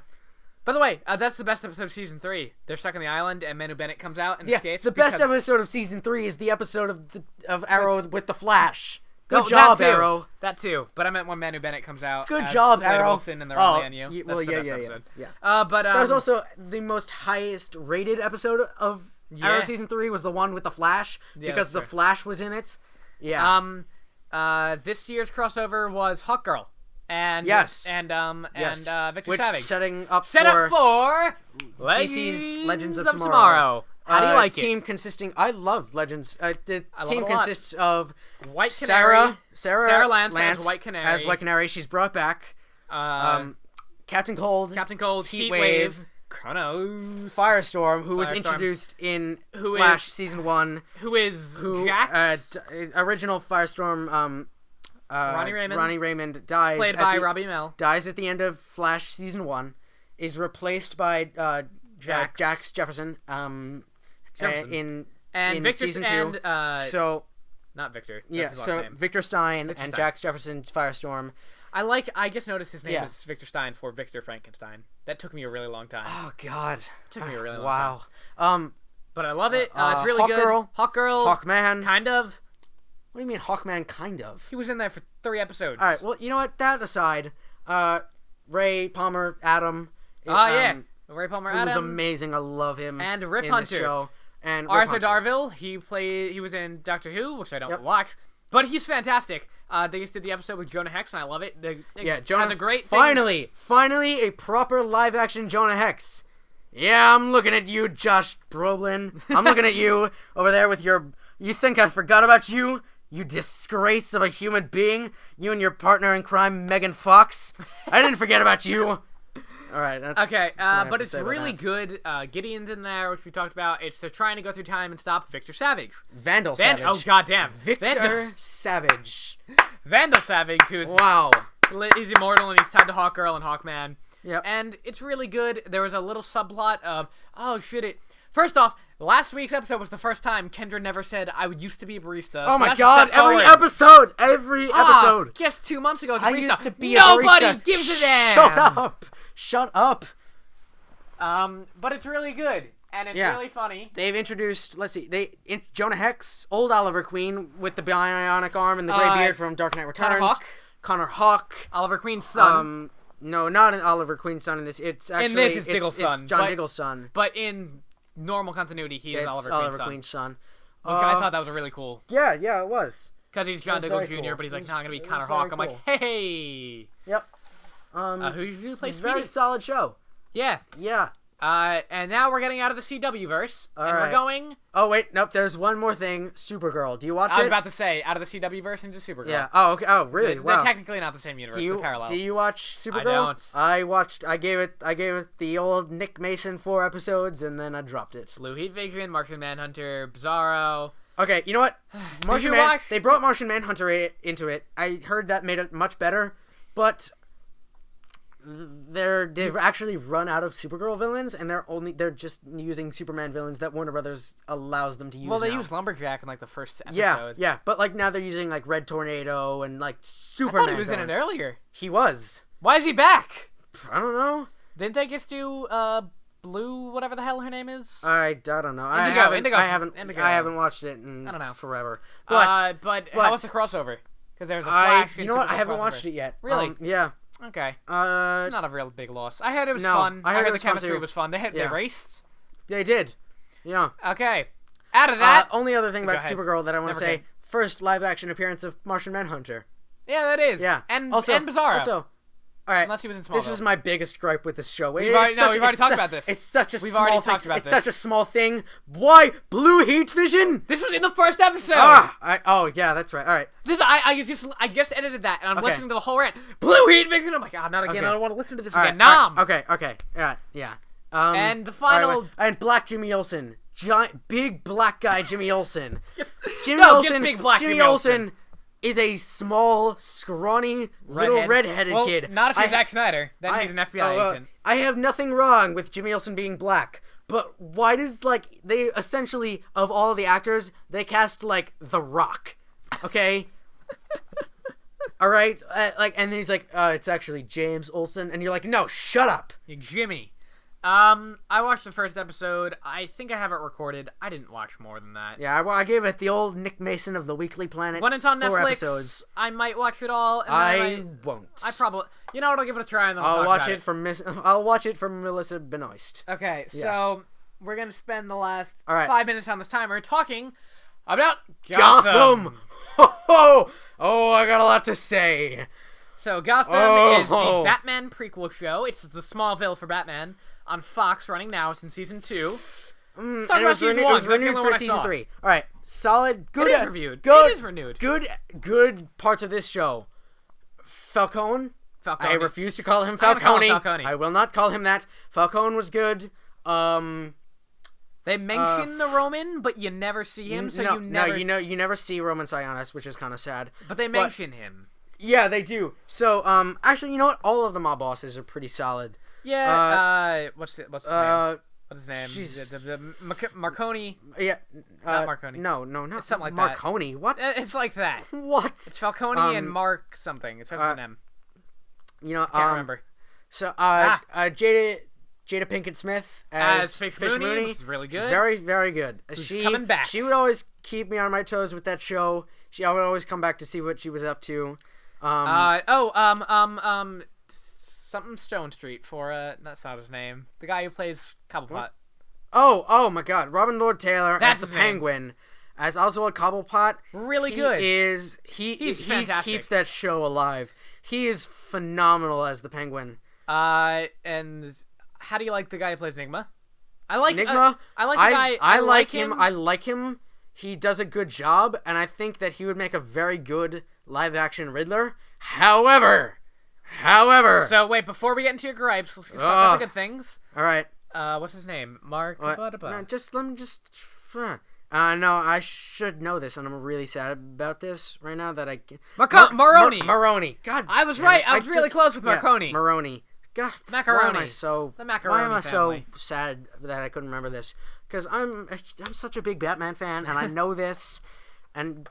By the way, that's the best episode of season 3. They're stuck on the island, and Manu Bennett comes out and escapes. The best episode of season 3 is the episode of Arrow with the Flash. Good Oh, job, that too. Arrow. That too. But I meant when Manu Bennett comes out. Good as job, Slade Arrow. Wilson and they're on Lian-Yu. That's the best episode. Yeah. But that was also the most highest rated episode of Arrow season 3 was the one with the Flash because the Flash was in it. Yeah. This year's crossover was Hawkgirl. And Victor Savage setting up for DC's Legends of Tomorrow. How do you like team consisting? I love Legends. The team consists of White Canary, Sarah Lance as White Canary. She's brought back. Captain Cold, Heatwave, Chronos, Firestorm, who was introduced in Flash season 1. Who Jax? Original Firestorm. Ronnie Raymond dies. Played by Robbie Amell. Dies at the end of Flash season 1. Is replaced by Jax Jefferson. In Victor, season 2. Not Victor. That's yeah. his last name. Victor Stein and Stein. Jax Jefferson's Firestorm. I just noticed his name is Victor Stein for Victor Frankenstein. That took me a really long time. Oh God. It took me a really long time. Wow. But I love it. It's really good. Hawkgirl. Hawkman. Kind of. What do you mean Hawkman kind of? He was in there for 3 episodes. All right, well, you know what? That aside, Ray Palmer, Adam. Ray Palmer, Adam. He was amazing. I love him. And Rip in Hunter. This show. And Arthur Darvill. He was in Doctor Who, which I don't watch. But he's fantastic. They just did the episode with Jonah Hex, and I love it. Jonah has a great thing. Finally, a proper live-action Jonah Hex. Yeah, I'm looking at you, Josh Brolin. I'm looking at you over there with your... You think I forgot about you? You disgrace of a human being. You and your partner in crime, Megan Fox. I didn't forget about you. All right. That's but it's really good. Gideon's in there, which we talked about. They're trying to go through time and stop Victor Savage. Vandal Savage. Oh, goddamn. Victor Savage. Vandal Savage, who's... Wow. He's immortal, and he's tied to Hawkgirl and Hawkman. Yep. And it's really good. There was a little subplot of, First off, last week's episode was the first time Kendra never said, I used to be a barista. Oh my God, every episode! Just 2 months ago, I used to be a barista. Nobody gives a damn! Shut up! But it's really good, and it's really funny. They've introduced, Jonah Hex, old Oliver Queen with the bionic arm and the gray beard from Dark Knight Returns. Connor Hawke. Oliver Queen's son. No, not an Oliver Queen's son in this. It's actually... In this, it's Diggle's son. It's John Diggle's son. But in... normal continuity, he is Oliver Queen's son. Which I thought that was really cool. Yeah, it was. Because he's John Diggle Jr., cool. But he's like, no, I'm going to be Connor Hawke. I'm like, hey! Yep. Who plays Speedy? Very solid show. Yeah. Yeah. And now we're getting out of the CW-verse, we're going... Oh, wait, nope, there's one more thing. Supergirl. Do you watch it? I was about to say, out of the CW-verse into Supergirl. Yeah. Oh, okay. Oh, really? They're technically not the same universe. They're parallel. Do you watch Supergirl? I don't. I gave it the old Nick Mason 4 episodes, and then I dropped it. Blue Heat Vision, Martian Manhunter, Bizarro... Okay, you know what? They brought Martian Manhunter into it. I heard that made it much better, but... they've actually run out of Supergirl villains, and they're just using Superman villains that Warner Brothers allows them to use. Well, they now. used Lumberjack in like the first episode. Yeah, but like now they're using like Red Tornado and like Superman. I thought he was villains. in it earlier. He was. Why is he back? I don't know. Didn't they just do Blue, whatever the hell her name is? I don't know. Indigo. I haven't watched it in I don't know. forever. But how was the crossover? Because there's a Flash. You know what? I haven't watched it yet. Really? Yeah. Okay. It's not a real big loss. I heard it was fun. I heard the chemistry was fun. They raced. They did. Yeah. Okay. Out of that, only other thing about ahead. Supergirl that I want to Never say: can. first live-action appearance of Martian Manhunter. yeah, that is. Yeah. And Also, Bizarro. all right. Unless he was in Smallville. This is my biggest gripe with this show. We've already talked about this. It's such a We've small already thing. talked about It's this. such a small thing. Why blue heat vision? This was in the first episode. Oh yeah, that's right. All right. This I just edited that and I'm Okay. listening to the whole rant. Blue heat vision. I'm like, not again. Okay. I don't want to listen to this All again. right. Nom. Okay. Yeah. And the all right, final. wait. And Black Jimmy Olsen, giant, big black guy Jimmy Olsen. Yes. Jimmy No, Olsen. just big black Jimmy Jimmy Olsen is a small, scrawny, little redheaded well, kid. Not if he's Zack Snyder. Then he's an FBI agent. I have nothing wrong with Jimmy Olsen being black, but why does they essentially of all the actors they cast like The Rock, okay? All right, and then he's like, it's actually James Olsen, and you're like, no, shut up. Hey, Jimmy. I watched the first episode. I think I have it recorded. I didn't watch more than that. Yeah, I gave it the old Nick Mason of the Weekly Planet. When it's on 4 Netflix, episodes. I might watch it all. And I won't. I probably. You know what? I'll give it a try and then I'll talk watch about it from I'll watch it from Melissa Benoist. Okay, Yeah. so we're gonna spend the last All right. 5 minutes on this timer talking about Gotham. Oh, I got a lot to say. So Gotham is the Batman prequel show. It's the Smallville for Batman on Fox, running now since season 2. Let's talk about season 1. It was That's the renewed only one for I season saw. 3. All right, solid. Good. It is reviewed. Good. It is renewed. Good parts of this show. Falcone. Falcone. I refuse to call him I'm gonna call Falcone. him Falcone. I will not call him that. Falcone was good. They mention the Roman, but you never see him, so you never. you never see Roman Sionis, which is kind of sad. But they mention him. Yeah, they do. So, actually, you know what? All of the mob bosses are pretty solid. Yeah. What's his name? What's his name? jeez. Marconi. Yeah. Not Marconi. No, not It's something like that. Marconi. What? It's like that. What? It's Falcone and Mark something. It starts with an M. You know, Can't remember. So, Jada Pinkett Smith as Space Fish Mooney, which is really good. Very, very good. She's coming back. She would always keep me on my toes with that show. I would always come back to see what she was up to. Something Stone Street for that's not his name. The guy who plays Cobblepot. Oh my God, Robin Lord Taylor That's as the his name. Penguin, as Oswald Cobblepot. Really good. He fantastic. keeps that show alive. He is phenomenal as the Penguin. And how do you like the guy who plays Enigma? I like Enigma. I like the guy. I like him. I like him. He does a good job, and I think that he would make a very good live-action Riddler. However. So wait, before we get into your gripes, let's talk about the good things. All right. What's his name? Mark. No, let me just. No, I should know this, and I'm really sad about this right now that I. Maroni. Maroni. God. I was damn right. it. I was really close with Marconi. Maroni. God. Macaroni. Why am I so? The macaroni Why am I family. so sad that I couldn't remember this? Because I'm such a big Batman fan, and I know this. And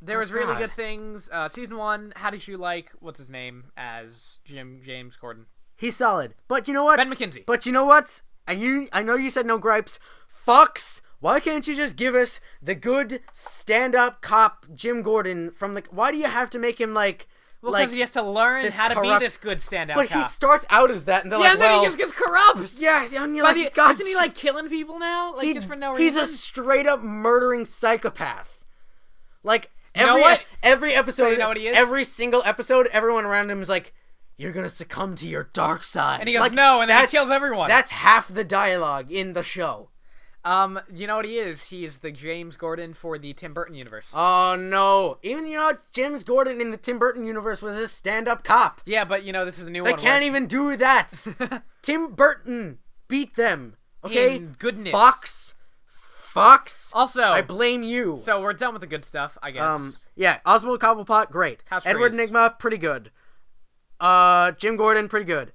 there was really good things. Season 1. How did you like what's his name as James Gordon? He's solid, but you know what? Ben McKenzie. But you know what? I know you said no gripes. Fox, why can't you just give us the good stand-up cop Jim Gordon from the? Why do you have to make him like? Well, because he has to learn how to be this good stand-up cop. But he starts out as that, and they're and then he just gets corrupt. Yeah, and you're like, God, isn't he like killing people now? Like just for no reason? He's a straight-up murdering psychopath. Like every episode, So you know what he is? Every single episode, everyone around him is like, "You're gonna succumb to your dark side," and he goes, "No," and then he kills everyone. That's half the dialogue in the show. You know what he is? He is the James Gordon for the Tim Burton universe. Oh no! Even James Gordon in the Tim Burton universe was a stand-up cop. Yeah, but this is the new one. They can't even do that. Tim Burton beat them. Okay, in goodness. Fox. Also, I blame you. So we're done with the good stuff, I guess. Yeah, Oswald Cobblepot, great. House Edward Freeze. Nygma, pretty good. Jim Gordon, pretty good.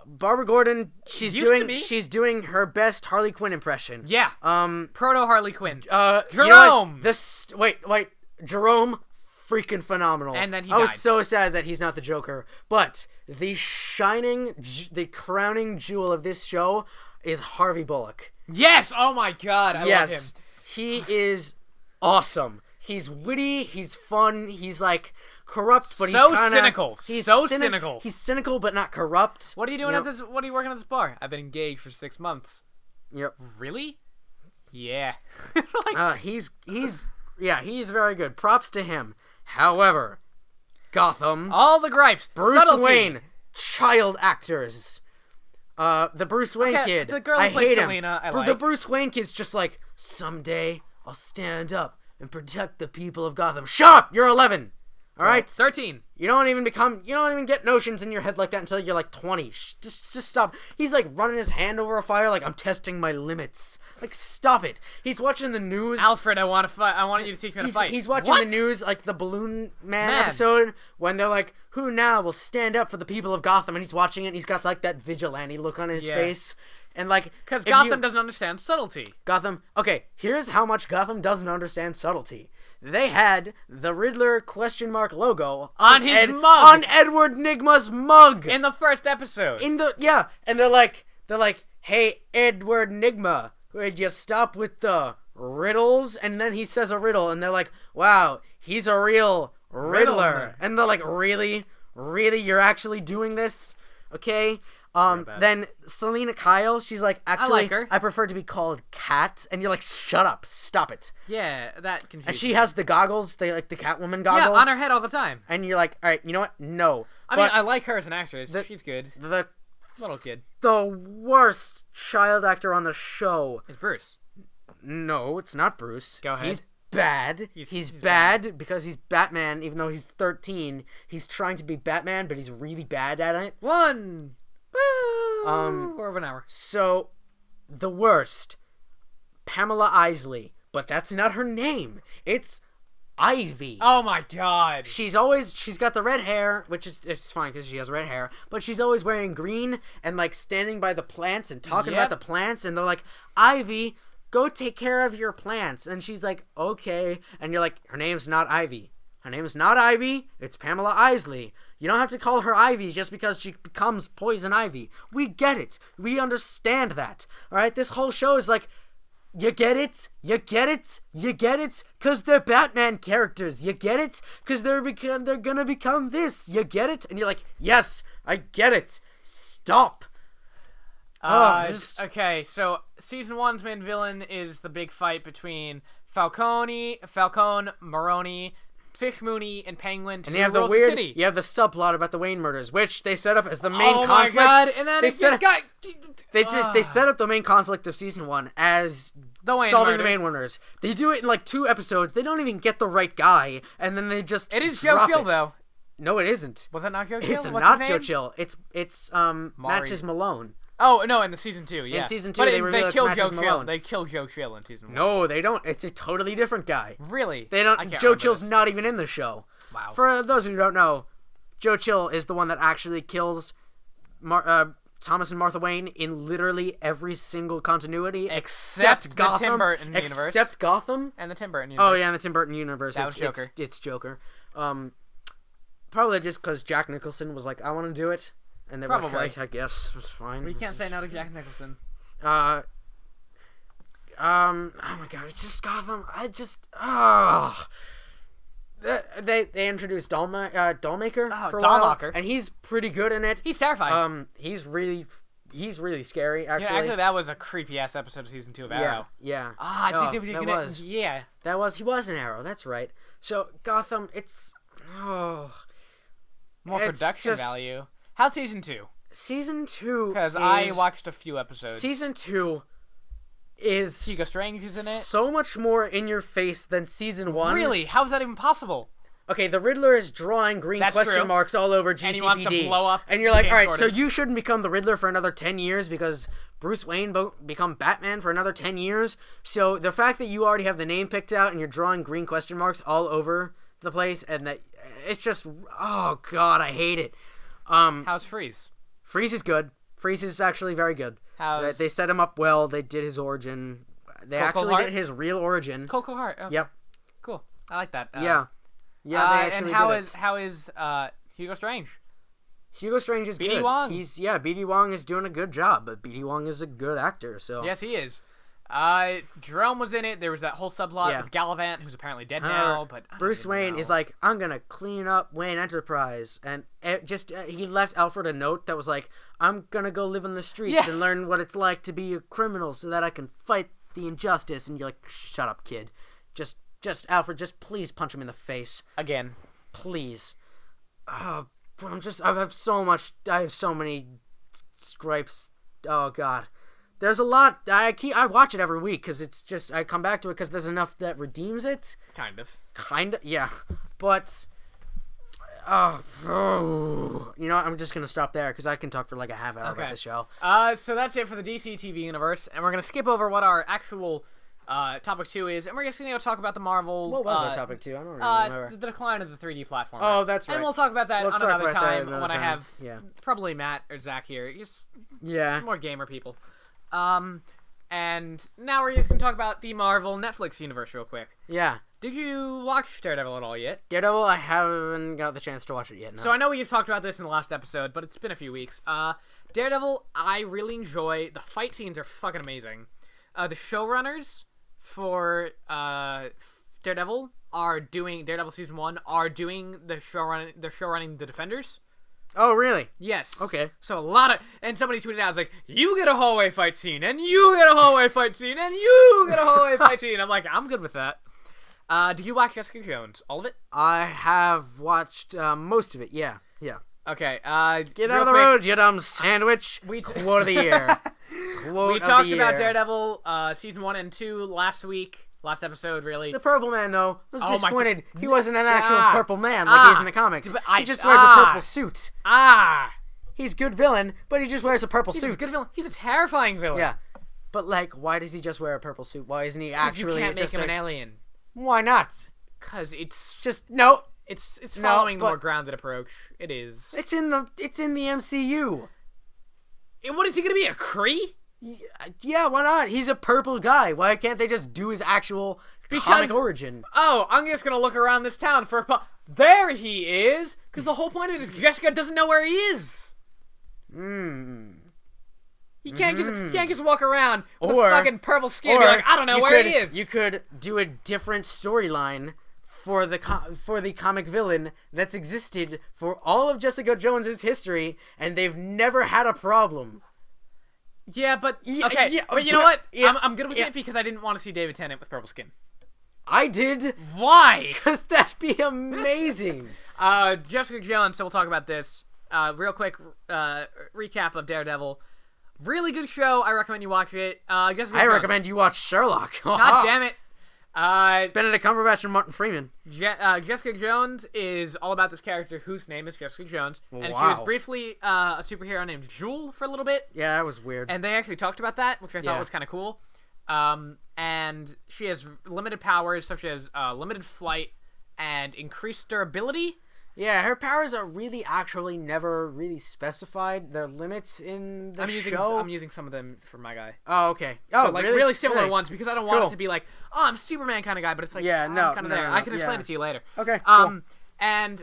Barbara Gordon, she's doing her best Harley Quinn impression. Yeah. Proto Harley Quinn. Jerome. Wait. Jerome, freaking phenomenal. And then he I was died. so sad that he's not the Joker. But the crowning jewel of this show is Harvey Bullock. Yes. Oh my God. I love him. He is awesome. He's witty. He's fun. He's like corrupt, but so he's kind of cynical. Cynical. He's cynical, but not corrupt. What are you doing at this? What are you working at this bar? I've been engaged for 6 months. Yep. Really? Yeah. He's very good. Props to him. However, Gotham. All the gripes. Bruce Subtlety. Wayne. Child actors. The Bruce Wayne kid. The girl who I plays hate Selena, him. I like. The Bruce Wayne kid's just like, someday I'll stand up and protect the people of Gotham. Shut up! You're 11. All right, 13. You don't even get notions in your head like that until you're like 20. Just stop. He's like running his hand over a fire like I'm testing my limits. Like stop it. He's watching the news. Alfred, I want to fight. I want you to teach me how to fight. He's watching the news like the Balloon Man episode when they're like, who now will stand up for the people of Gotham? And he's watching it and he's got like that vigilante look on his face. And like, because Gotham doesn't understand subtlety. Okay, here's how much Gotham doesn't understand subtlety. They had the Riddler ? Logo on his mug, on Edward Nygma's mug in the first episode. And they're like, hey Edward Nygma, would you stop with the riddles? And then he says a riddle, and they're like, wow, he's a real Riddler. And they're like, really, you're actually doing this? Okay. Then Selena Kyle, she's like, actually, I like her. I prefer to be called Cat. And you're like, shut up, stop it. Yeah, that confuses And she has the goggles, the Catwoman goggles. Yeah, on her head all the time. And you're like, all right, you know what? No. I mean, I like her as an actress. She's good. The little kid. The worst child actor on the show is Bruce. No, it's not Bruce. Go ahead. He's bad. He's bad because he's Batman, even though he's 13. He's trying to be Batman, but he's really bad at it. More of an hour. So, the worst, Pamela Isley, but that's not her name. It's Ivy. Oh my God. She's got the red hair, which is, it's fine because she has red hair, but she's always wearing green and like standing by the plants and talking about the plants, and they're like, Ivy, go take care of your plants. And she's like, okay. And you're like, her name's not Ivy. Her name's not Ivy. It's Pamela Isley. You don't have to call her Ivy just because she becomes Poison Ivy. We get it. We understand that. All right? This whole show is like, you get it? You get it? You get it? Because they're Batman characters. You get it? Because they're going to become this. You get it? And you're like, yes, I get it. Stop. Okay, so season 1's main villain is the big fight between Falcone, Maroni, Fish Mooney, and Penguin to rule the city. You have the subplot about the Wayne murders, which they set up as the main conflict. Oh my God! And then they set up the main conflict of season 1 as solving the Wayne murders. They do it in like 2 episodes. They don't even get the right guy, and then they just It is Joe Chill though. No, it isn't. Was that not Joe Chill? It's not Joe Chill. It's Matches Malone. Oh no! In the season 2, yeah. In season 2, they reveal it's Matches Malone. They kill Joe Chill in season 1. No, they don't. It's a totally different guy. Really? They don't. Joe Chill's not even in the show. Wow. For those who don't know, Joe Chill is the one that actually kills Thomas and Martha Wayne in literally every single continuity except Gotham, the Tim Burton universe. Except Gotham and the Tim Burton universe. Oh yeah, and the Tim Burton universe. That was Joker. It's Joker. Probably just because Jack Nicholson was like, I want to do it. And they were like, I guess it's fine. We can't say no to Jack Nicholson. Oh my God, it's just Gotham. They introduced Dollmaker for a while, and he's pretty good in it. He's terrifying. He's really scary. Actually, yeah, actually, that was a creepy ass episode of season 2 of Arrow. Yeah. He was an Arrow. That's right. So Gotham, it's more production value. How's season 2? Season 2 because I watched a few episodes. Season 2 is Hugo Strange is in it. So much more in your face than season 1. Really? How is that even possible? Okay, the Riddler is drawing green question marks all over GCPD. And he wants to blow up. And you're like, all right, so you shouldn't become the Riddler for another 10 years because Bruce Wayne become Batman for another 10 years. So the fact that you already have the name picked out and you're drawing green question marks all over the place, and that it's just, oh God, I hate it. How's Freeze? Freeze is good. Freeze is actually very good. They set him up well. They did his origin. They actually did his real origin. Cold Heart. Oh. Yep. Cool. I like that. Yeah. They actually and how is Hugo Strange? Hugo Strange is BD good. Wong. BD Wong is doing a good job, but BD Wong is a good actor. So yes, he is. Jerome was in it. There was that whole subplot with Gallivant, who's apparently dead now. But Bruce Wayne is like, I'm gonna clean up Wayne Enterprise, and he left Alfred a note that was like, I'm gonna go live on the streets and learn what it's like to be a criminal, so that I can fight the injustice. And you're like, shut up, kid. Just Alfred, just please punch him in the face again, please. I have so many gripes. Oh God. There's a lot. I watch it every week because it's just I come back to it because there's enough that redeems it. Kind of, yeah. But you know, I'm just gonna stop there because I can talk for like a half hour about the show. So that's it for the DC TV universe, and we're gonna skip over what our actual topic 2 is, and we're just gonna talk about the Marvel. What was our topic 2? I don't remember. The decline of the 3D platform. Oh, that's right. And we'll talk about that another time when I have Yeah. probably Matt or Zach here. Just more gamer people. And now we're just gonna talk about the Marvel Netflix universe real quick. Yeah. Did you watch Daredevil at all yet? Daredevil, I haven't got the chance to watch it yet. No. So I know we just talked about this in the last episode, but it's been a few weeks. Daredevil, I really enjoy. The fight scenes are fucking amazing. The showrunners for Daredevil are doing Daredevil season 1 are doing the showrunning the Defenders. Oh, really? Yes. Okay. So a lot of... And somebody tweeted out, I was like, you get a hallway fight scene, and you get a hallway fight scene, and you get a hallway fight scene. I'm like, I'm good with that. Did you watch Jessica Jones? All of it? I have watched most of it, yeah. Okay, get out of the road, you dumb sandwich. Quote of the year. We talked about Daredevil season 1 and 2 last week. Last episode, really. The Purple Man, though, was disappointed. He wasn't an actual purple man like he is in the comics. He just wears a purple suit. He's a good villain, but he just wears a purple suit. A good villain. He's a terrifying villain. Yeah. But, like, why does he just wear a purple suit? Why isn't he actually you can't just make him an alien. Why not? Because it's... Just, no. It's following the more grounded approach. It is. It's in the MCU. And what is he going to be, a Kree? Yeah, why not? He's a purple guy. Why can't they just do his actual comic origin? Oh, I'm just gonna look around this town for there he is! Because the whole point of it is Jessica doesn't know where he is! He can't just walk around with fucking purple skin and be like, I don't know where he is! You could do a different storyline for the comic villain that's existed for all of Jessica Jones's history, and they've never had a problem. Yeah, but okay. But you know what? I'm good with it because I didn't want to see David Tennant with purple skin. I did. Why? Because that'd be amazing. Jessica Jones. So we'll talk about this. Real quick recap of Daredevil. Really good show. I recommend you watch it. Jessica Jones. Recommend you watch Sherlock. God damn it. Benedict Cumberbatch and Martin Freeman. Jessica Jones is all about this character whose name is Jessica Jones. And she was briefly a superhero named Jewel for a little bit. Yeah, that was weird. And they actually talked about that, which I thought was kind of cool. And she has limited powers, such as limited flight and increased durability. Yeah, her powers are really actually never really specified. Their limits in the show. I'm using some of them for my guy. Oh, okay. Oh, so, like really similar ones because I don't want it to be like, oh, I'm Superman kind of guy, but it's like, I'm kind of there. I can explain it to you later. Okay. Cool. And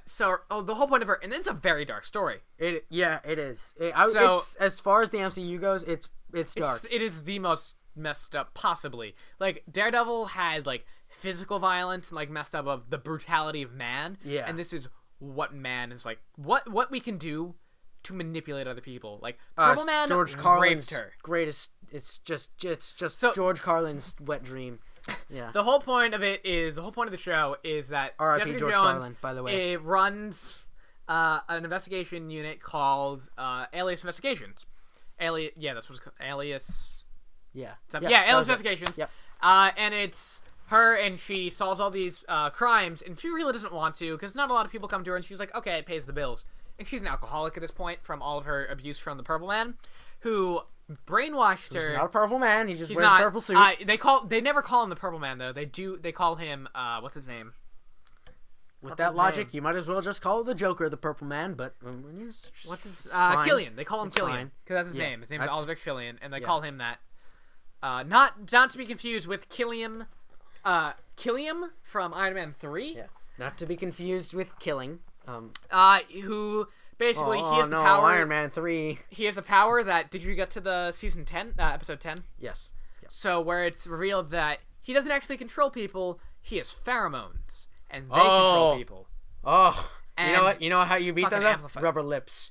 so the whole point of her, and it's a very dark story. It is. It's as far as the MCU goes, it's dark. It is the most messed up possibly. Like Daredevil had like physical violence and like messed up of the brutality of man. Yeah. And this is what man is like. What we can do to manipulate other people. Like Purple Man George Carlin's raped her. Greatest. It's just George Carlin's wet dream. Yeah. The whole point of the show is that R.I.P. Jessica George Jones, Carlin, by the way. It runs an investigation unit called Alias Investigations. That's what it's called. Alias. Yeah. Alias Investigations. Yep. And it's her, and she solves all these crimes, and she really doesn't want to, because not a lot of people come to her, and she's like, okay, it pays the bills. And she's an alcoholic at this point from all of her abuse from the Purple Man, who brainwashed her. He's not a purple man. He just wears a purple suit. They never call him the Purple Man though. They call him what's his name? with Purple that logic, Man. you might as well just call the Joker the Purple Man. But What's his it's fine. Killian? They call him It's Killian fine. because that's his Yeah, name. His name's that's- Oliver Killian, and they yeah. call him that. Not to be confused with Killiam from Iron Man 3. Yeah, not to be confused with Killing. Who basically oh, he has no, the power. Iron Man 3. He has a power that. Did you get to the season 10, episode 10? Yes. So where it's revealed that he doesn't actually control people. He has pheromones, and they Oh. control people. Oh, And you know what? You know how you beat them? fucking Though? amplified. Rubber lips.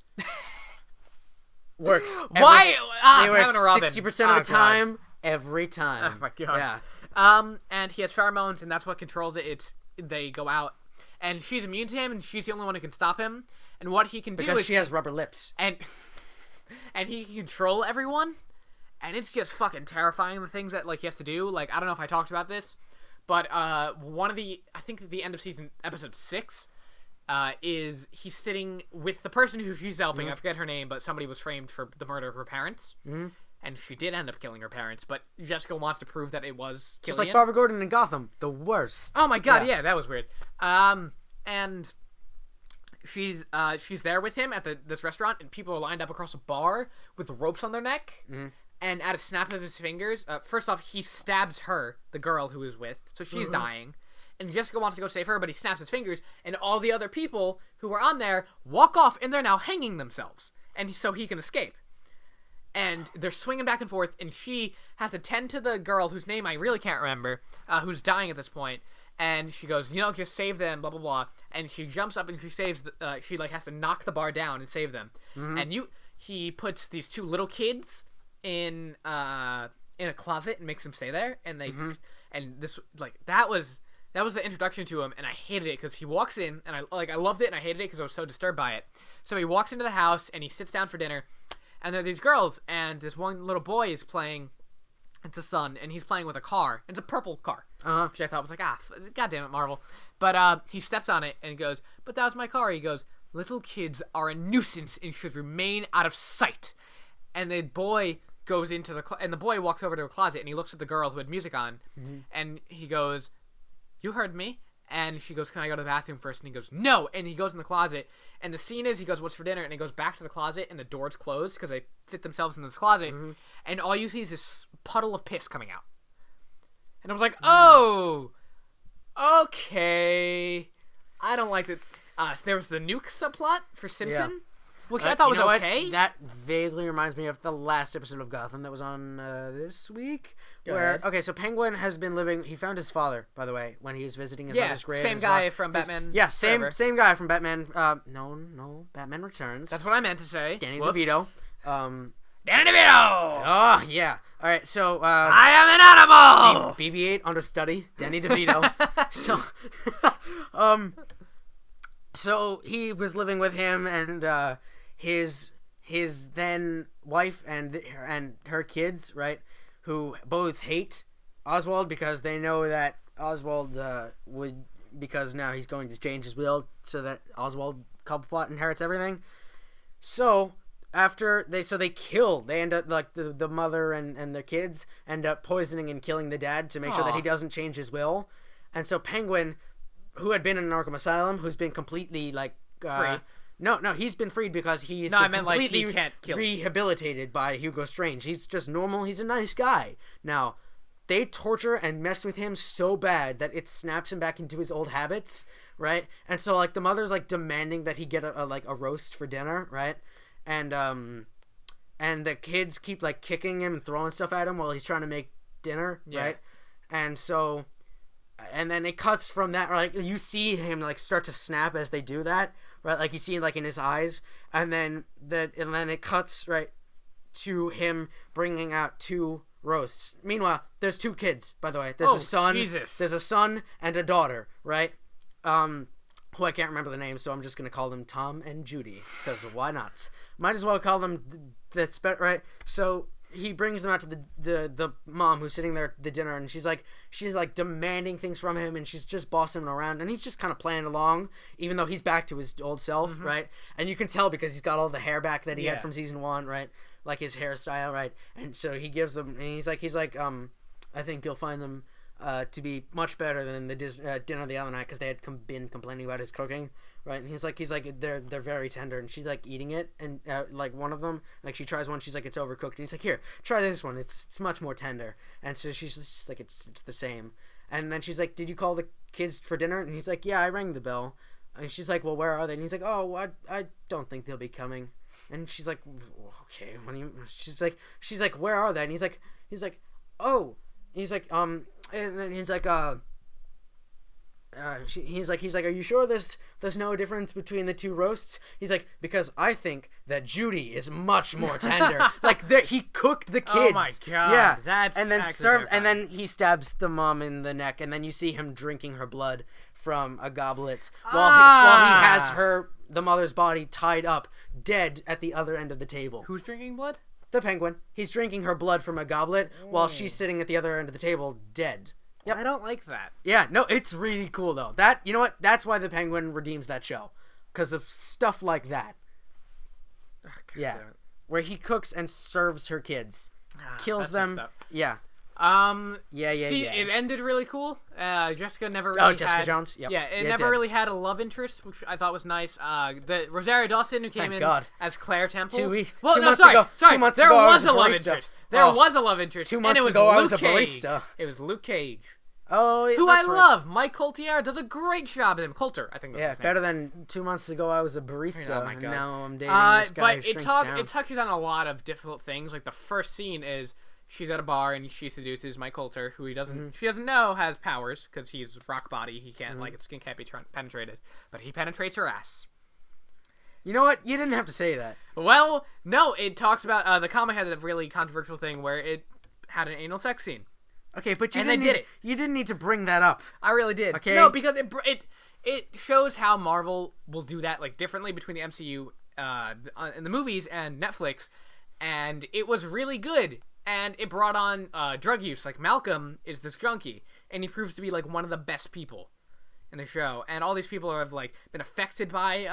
Works. Why? They work Having a Robin. 60% of Oh, the God. time, every time. Oh my gosh. Yeah. And he has pheromones, and that's what controls it. They go out, and she's immune to him, and she's the only one who can stop him. And what he can do Because is she has rubber lips. and he can control everyone, and it's just fucking terrifying the things that like he has to do. Like I don't know if I talked about this, but one of the I think at the end of episode 6. Is he's sitting with the person who she's helping. Mm-hmm. I forget her name, but somebody was framed for the murder of her parents. Mm-hmm. And she did end up killing her parents, but Jessica wants to prove that it was Just Killian. like Barbara Gordon in Gotham. The worst. Oh my god, yeah, that was weird. And she's there with him at this restaurant, and people are lined up across a bar with ropes on their neck. Mm-hmm. And at a snap of his fingers, first off, he stabs her, the girl who is with, so she's dying. And Jessica wants to go save her, but he snaps his fingers, and all the other people who were on there walk off, and they're now hanging themselves, and so he can escape. And they're swinging back and forth, and she has to tend to the girl whose name I really can't remember, who's dying at this point. And she goes, just save them, blah blah blah. And she jumps up and she saves. She like has to knock the bar down and save them. Mm-hmm. And he puts these 2 little kids in a closet and makes them stay there. And they and this like that was the introduction to him, and I hated it because he walks in, and I loved it, and I hated it because I was so disturbed by it. So he walks into the house and he sits down for dinner. And there are these girls, and this one little boy is playing. It's a son, and he's playing with a car. It's a purple car, which I thought was like, God damn it, Marvel. But he steps on it and goes, but that was my car. He goes, little kids are a nuisance and should remain out of sight. And the boy goes into and the boy walks over to a closet, and he looks at the girl who had music on, and he goes, you heard me. And she goes, can I go to the bathroom first? And he goes, no. And he goes in the closet. And the scene is he goes, what's for dinner? And he goes back to the closet, and the door's closed because they fit themselves in this closet. And all you see is this puddle of piss coming out. And I was like, oh, okay. I don't like it. There was the nuke subplot for Simpson, which I thought was okay. What? That vaguely reminds me of the last episode of Gotham that was on this week. So Penguin has been living. He found his father, by the way, when he was visiting his mother's grave. Same guy from Batman. Yeah, same Forever. guy from Batman. No, Batman Returns. That's what I meant to say. Danny Whoops. DeVito. Danny DeVito. Oh yeah. All right. So I am an animal. BB-8 understudy Danny DeVito. So he was living with him and his then wife and her kids, right? Who both hate Oswald because they know that Oswald would, because now he's going to change his will so that Oswald Cobblepot inherits everything. So after they end up like the mother and the kids end up poisoning and killing the dad to make sure that he doesn't change his will. And so Penguin, who had been in an Arkham Asylum, who's been completely like free. No, he's been freed because he's No, been I meant like completely he can't kill. rehabilitated by Hugo Strange. He's just normal. He's a nice guy. Now, they torture and mess with him so bad that it snaps him back into his old habits, right? And so like the mother's like demanding that he get a roast for dinner, right? And the kids keep like kicking him and throwing stuff at him while he's trying to make dinner, right? And so, and then it cuts from that, like you see him like start to snap as they do that. Right, like you see, like in his eyes, and then it cuts right to him bringing out 2 roasts. Meanwhile, there's 2 kids, by the way. There's a son. Jesus. There's a son and a daughter, right? Who I can't remember the name, so I'm just gonna call them Tom and Judy. Because why not? Might as well call them that's right. So he brings them out to the mom who's sitting there at the dinner, and she's like demanding things from him, and she's just bossing him around, and he's just kind of playing along, even though he's back to his old self, right? And you can tell because he's got all the hair back that he had from season 1, right? Like his hairstyle, right? And so he gives them, and he's like, I think you'll find them to be much better than the dinner the other night because they had been complaining about his cooking, right? And he's like they're very tender, and she's like eating it, and like one of them, like she tries one, she's like, it's overcooked, and he's like, here, try this one, it's much more tender, and so she's just like, it's the same, and then she's like, did you call the kids for dinner? And he's like, yeah, I rang the bell, and she's like, well, where are they? And he's like, oh, I don't think they'll be coming, and she's like, okay, what do you? She's like, where are they? And he's like, oh, he's like, and then he's like, he's like, are you sure there's no difference between the two roasts? He's like, because I think that Judy is much more tender. Like he cooked the kids. Oh my god. Yeah, That's and then terrifying. and then he stabs the mom in the neck, and then you see him drinking her blood from a goblet while he has the mother's body tied up, dead at the other end of the table. Who's drinking blood? The penguin. He's drinking her blood from a goblet while she's sitting at the other end of the table, dead. Yep. I don't like that. Yeah, no, it's really cool though. That, you know what? That's why the Penguin redeems that show, because of stuff like that. Oh, yeah, where he cooks and serves her kids, kills them. Yeah. See, it ended really cool. Jessica never really Jessica Jones. Yep. Yeah, it never really had a love interest, which I thought was nice. The Rosario Dawson, who came as Claire Temple. Sorry. 2 months ago, there was a love barista. interest. There was a love interest. 2 months and it was ago, Luke I was a Cage. barista. It was Luke Cage. Oh, who I love. Mike Coltier does a great job at him. Coulter, I think that's his name. Better than 2 months ago I was a barista. Oh my God. And now I'm dating this guy who shrinks down. It touches on a lot of difficult things. Like the first scene is she's at a bar and she seduces Mike Coulter, who she doesn't know has powers because he's rock body. He can't his skin can't be penetrated, but he penetrates her ass. You know what? You didn't have to say that. Well, no, it talks about the comic had a really controversial thing where it had an anal sex scene. Okay, but you didn't need to bring that up. I really did. Okay. No, because it shows how Marvel will do that like differently between the MCU in the movies and Netflix, and it was really good. And it brought on drug use. Like Malcolm is this junkie, and he proves to be like one of the best people in the show. And all these people have like been affected by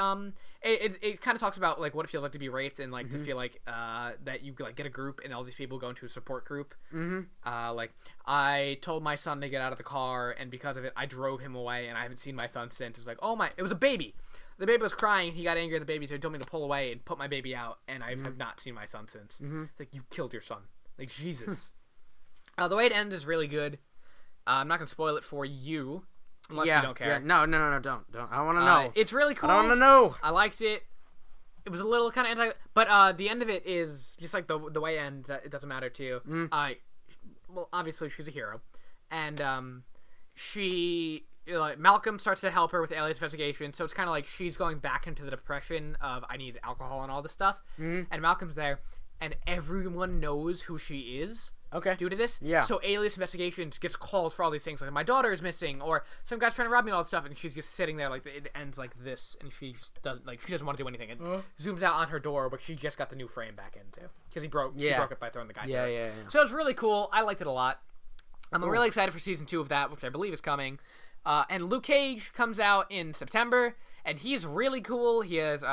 it kind of talks about like what it feels like to be raped and like to feel like that you like get a group and all these people go into a support group. Like I told my son to get out of the car, and because of it I drove him away, and I haven't seen my son since. It's like, it was a baby. The baby was crying. He got angry at the baby, so he told me to pull away and put my baby out, and I have not seen my son since. It's like, you killed your son. Like, Jesus. The way it ends is really good. I'm not going to spoil it for you, unless you don't care. Yeah. No, don't. I want to know. It's really cool. I want to know. I liked it. It was a little kind of but the end of it is just like the way end, that it doesn't matter to you. Well, obviously she's a hero, and Malcolm starts to help her with Alias investigation, so it's kind of like she's going back into the depression of I need alcohol and all this stuff, and Malcolm's there. And everyone knows who she is. Okay. Due to this. Yeah. So Alias Investigations gets calls for all these things, like my daughter is missing, or some guy's trying to rob me, and all that stuff, and she's just sitting there like it ends like this, and she just doesn't want to do anything. And zooms out on her door, but she just got the new frame back into because she broke it by throwing the guy. Yeah. So it's really cool. I liked it a lot. I'm really excited for season 2 of that, which I believe is coming. And Luke Cage comes out in September, and he's really cool. He has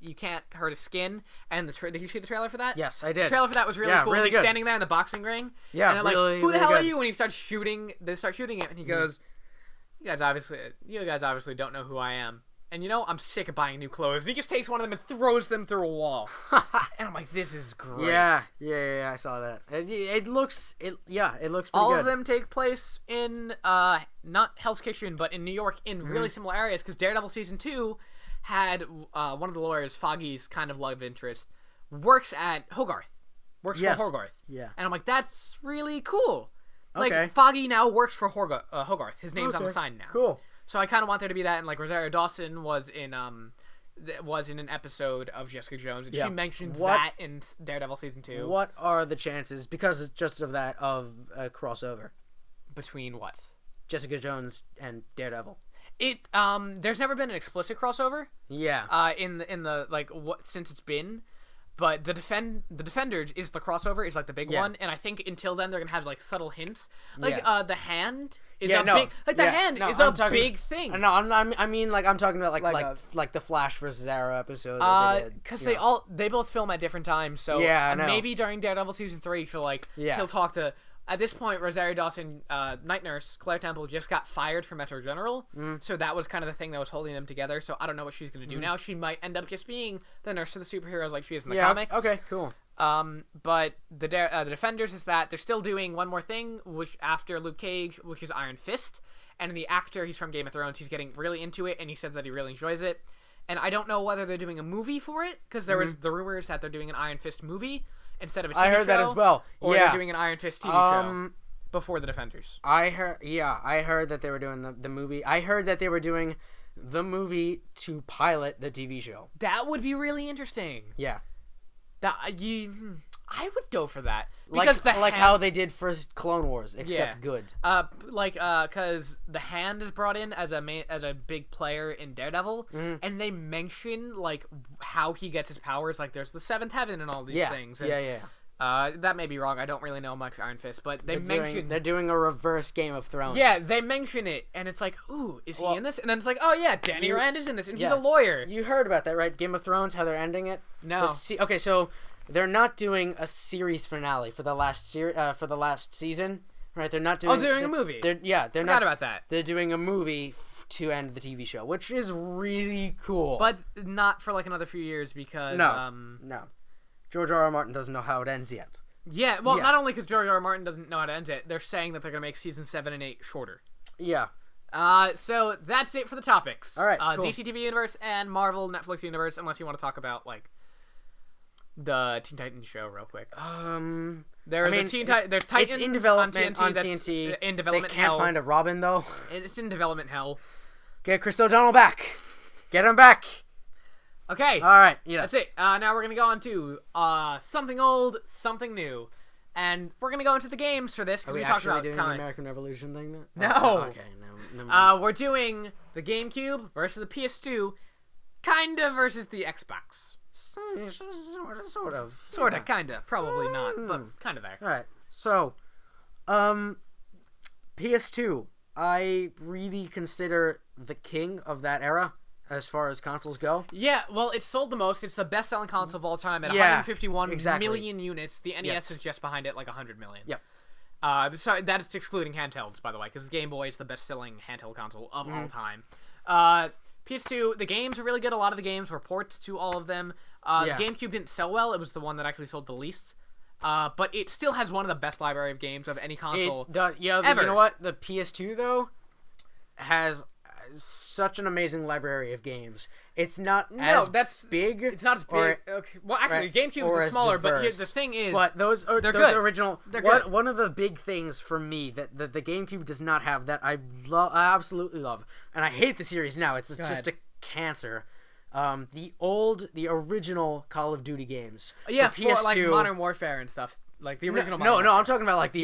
you can't hurt his skin. And did you see the trailer for that? Yes, I did. The trailer for that was really cool. Really He's standing there in the boxing ring. Yeah, and they're really, like, who the hell good. are you? And he starts shooting. They start shooting him, and he goes, you guys obviously don't know who I am. And I'm sick of buying new clothes. And he just takes one of them and throws them through a wall. And I'm like, this is great. Yeah, I saw that. It looks pretty good. All of them take place in, not Hell's Kitchen, but in New York in really similar areas, because Daredevil Season 2 had one of the lawyers, Foggy's kind of love interest, works at Hogarth. For Hogarth. Yeah. And I'm like, that's really cool. Okay. Like, Foggy now works for Hogarth. His name's on the sign now. Cool. So I kind of want there to be that, and like Rosario Dawson was in an episode of Jessica Jones, and she mentions that in Daredevil Season 2. What are the chances, because it's just of that, of a crossover between what? Jessica Jones and Daredevil. There's never been an explicit crossover. Yeah. In the like what since it's been. But the Defenders is the crossover, is like the big one, and I think until then they're gonna have like subtle hints, like the hand is big thing. No, I mean like I'm talking about like the Flash versus Arrow episode. Because they both film at different times, so maybe during Daredevil season 3 he'll talk to at this point, Rosario Dawson, Night Nurse, Claire Temple, just got fired from Metro General. So that was kind of the thing that was holding them together. So I don't know what she's going to do now. She might end up just being the nurse to the superheroes like she is in the comics. Okay, cool. But the Defenders is that they're still doing one more thing, which after Luke Cage, which is Iron Fist. And the actor, he's from Game of Thrones, he's getting really into it, and he says that he really enjoys it. And I don't know whether they're doing a movie for it, because there was the rumors that they're doing an Iron Fist movie instead of a TV show. I heard that as well. Or they're doing an Iron Fist TV show before the Defenders. I heard that they were doing the movie. I heard that they were doing the movie to pilot the TV show. That would be really interesting. Yeah. I would go for that because how they did for Clone Wars, except good. Because the Hand is brought in as a big player in Daredevil, and they mention like how he gets his powers. Like there's the seventh heaven and all these things. And, that may be wrong. I don't really know much Iron Fist, but they're doing a reverse Game of Thrones. Yeah, they mention it, and it's like, ooh, is he in this? And then it's like, oh yeah, Danny Rand is in this, and he's a lawyer. You heard about that, right? Game of Thrones, how they're ending it. No. Okay, so they're not doing a series finale for the last season, right? They're not doing. Oh, they're doing a movie. They're Forgot not about that. They're doing a movie to end the TV show, which is really cool. But not for like another few years because no. George R.R. Martin doesn't know how it ends yet. Yeah, well, not only because George R.R. Martin doesn't know how to end it, they're saying that they're going to make season 7 and 8 shorter. Yeah. So that's it for the topics. All right, cool. DC TV Universe and Marvel Netflix Universe, unless you want to talk about, like, the Teen Titans show real quick. There's Titans it's in development on TNT. In development They can't find a Robin, though. It's in development hell. Get Chris O'Donnell back. Get him back. Okay. All right. Yeah. That's it. Now we're going to go on to something old, something new. And we're going to go into the games for this because we talked about doing comics. the American Revolution thing? No. Oh, okay. No. We're doing the GameCube versus the PS2, kinda versus the Xbox. Sort of. Sorta, kinda. Probably not, but kinda there. All right. So, PS2, I really consider the king of that era as far as consoles go. Yeah, well, it sold the most. It's the best-selling console of all time at 151 million units. The NES is just behind it, like 100 million. Yep. Sorry, that's excluding handhelds, by the way, because the Game Boy is the best-selling handheld console of all time. PS2, the games are really good. A lot of the games were ports to all of them. The GameCube didn't sell well. It was the one that actually sold the least. But it still has one of the best library of games of any console ever. You know what? The PS2, though, has such an amazing library of games. It's not as big. It's not as big. Well, actually, GameCube is smaller, but here's the thing is... But those good. Original... They're good. One of the big things for me that the GameCube does not have that I absolutely love, and I hate the series now. It's just a cancer. The original Call of Duty games. Yeah, for PS2, like Modern Warfare and stuff. Like the original No, I'm talking about like the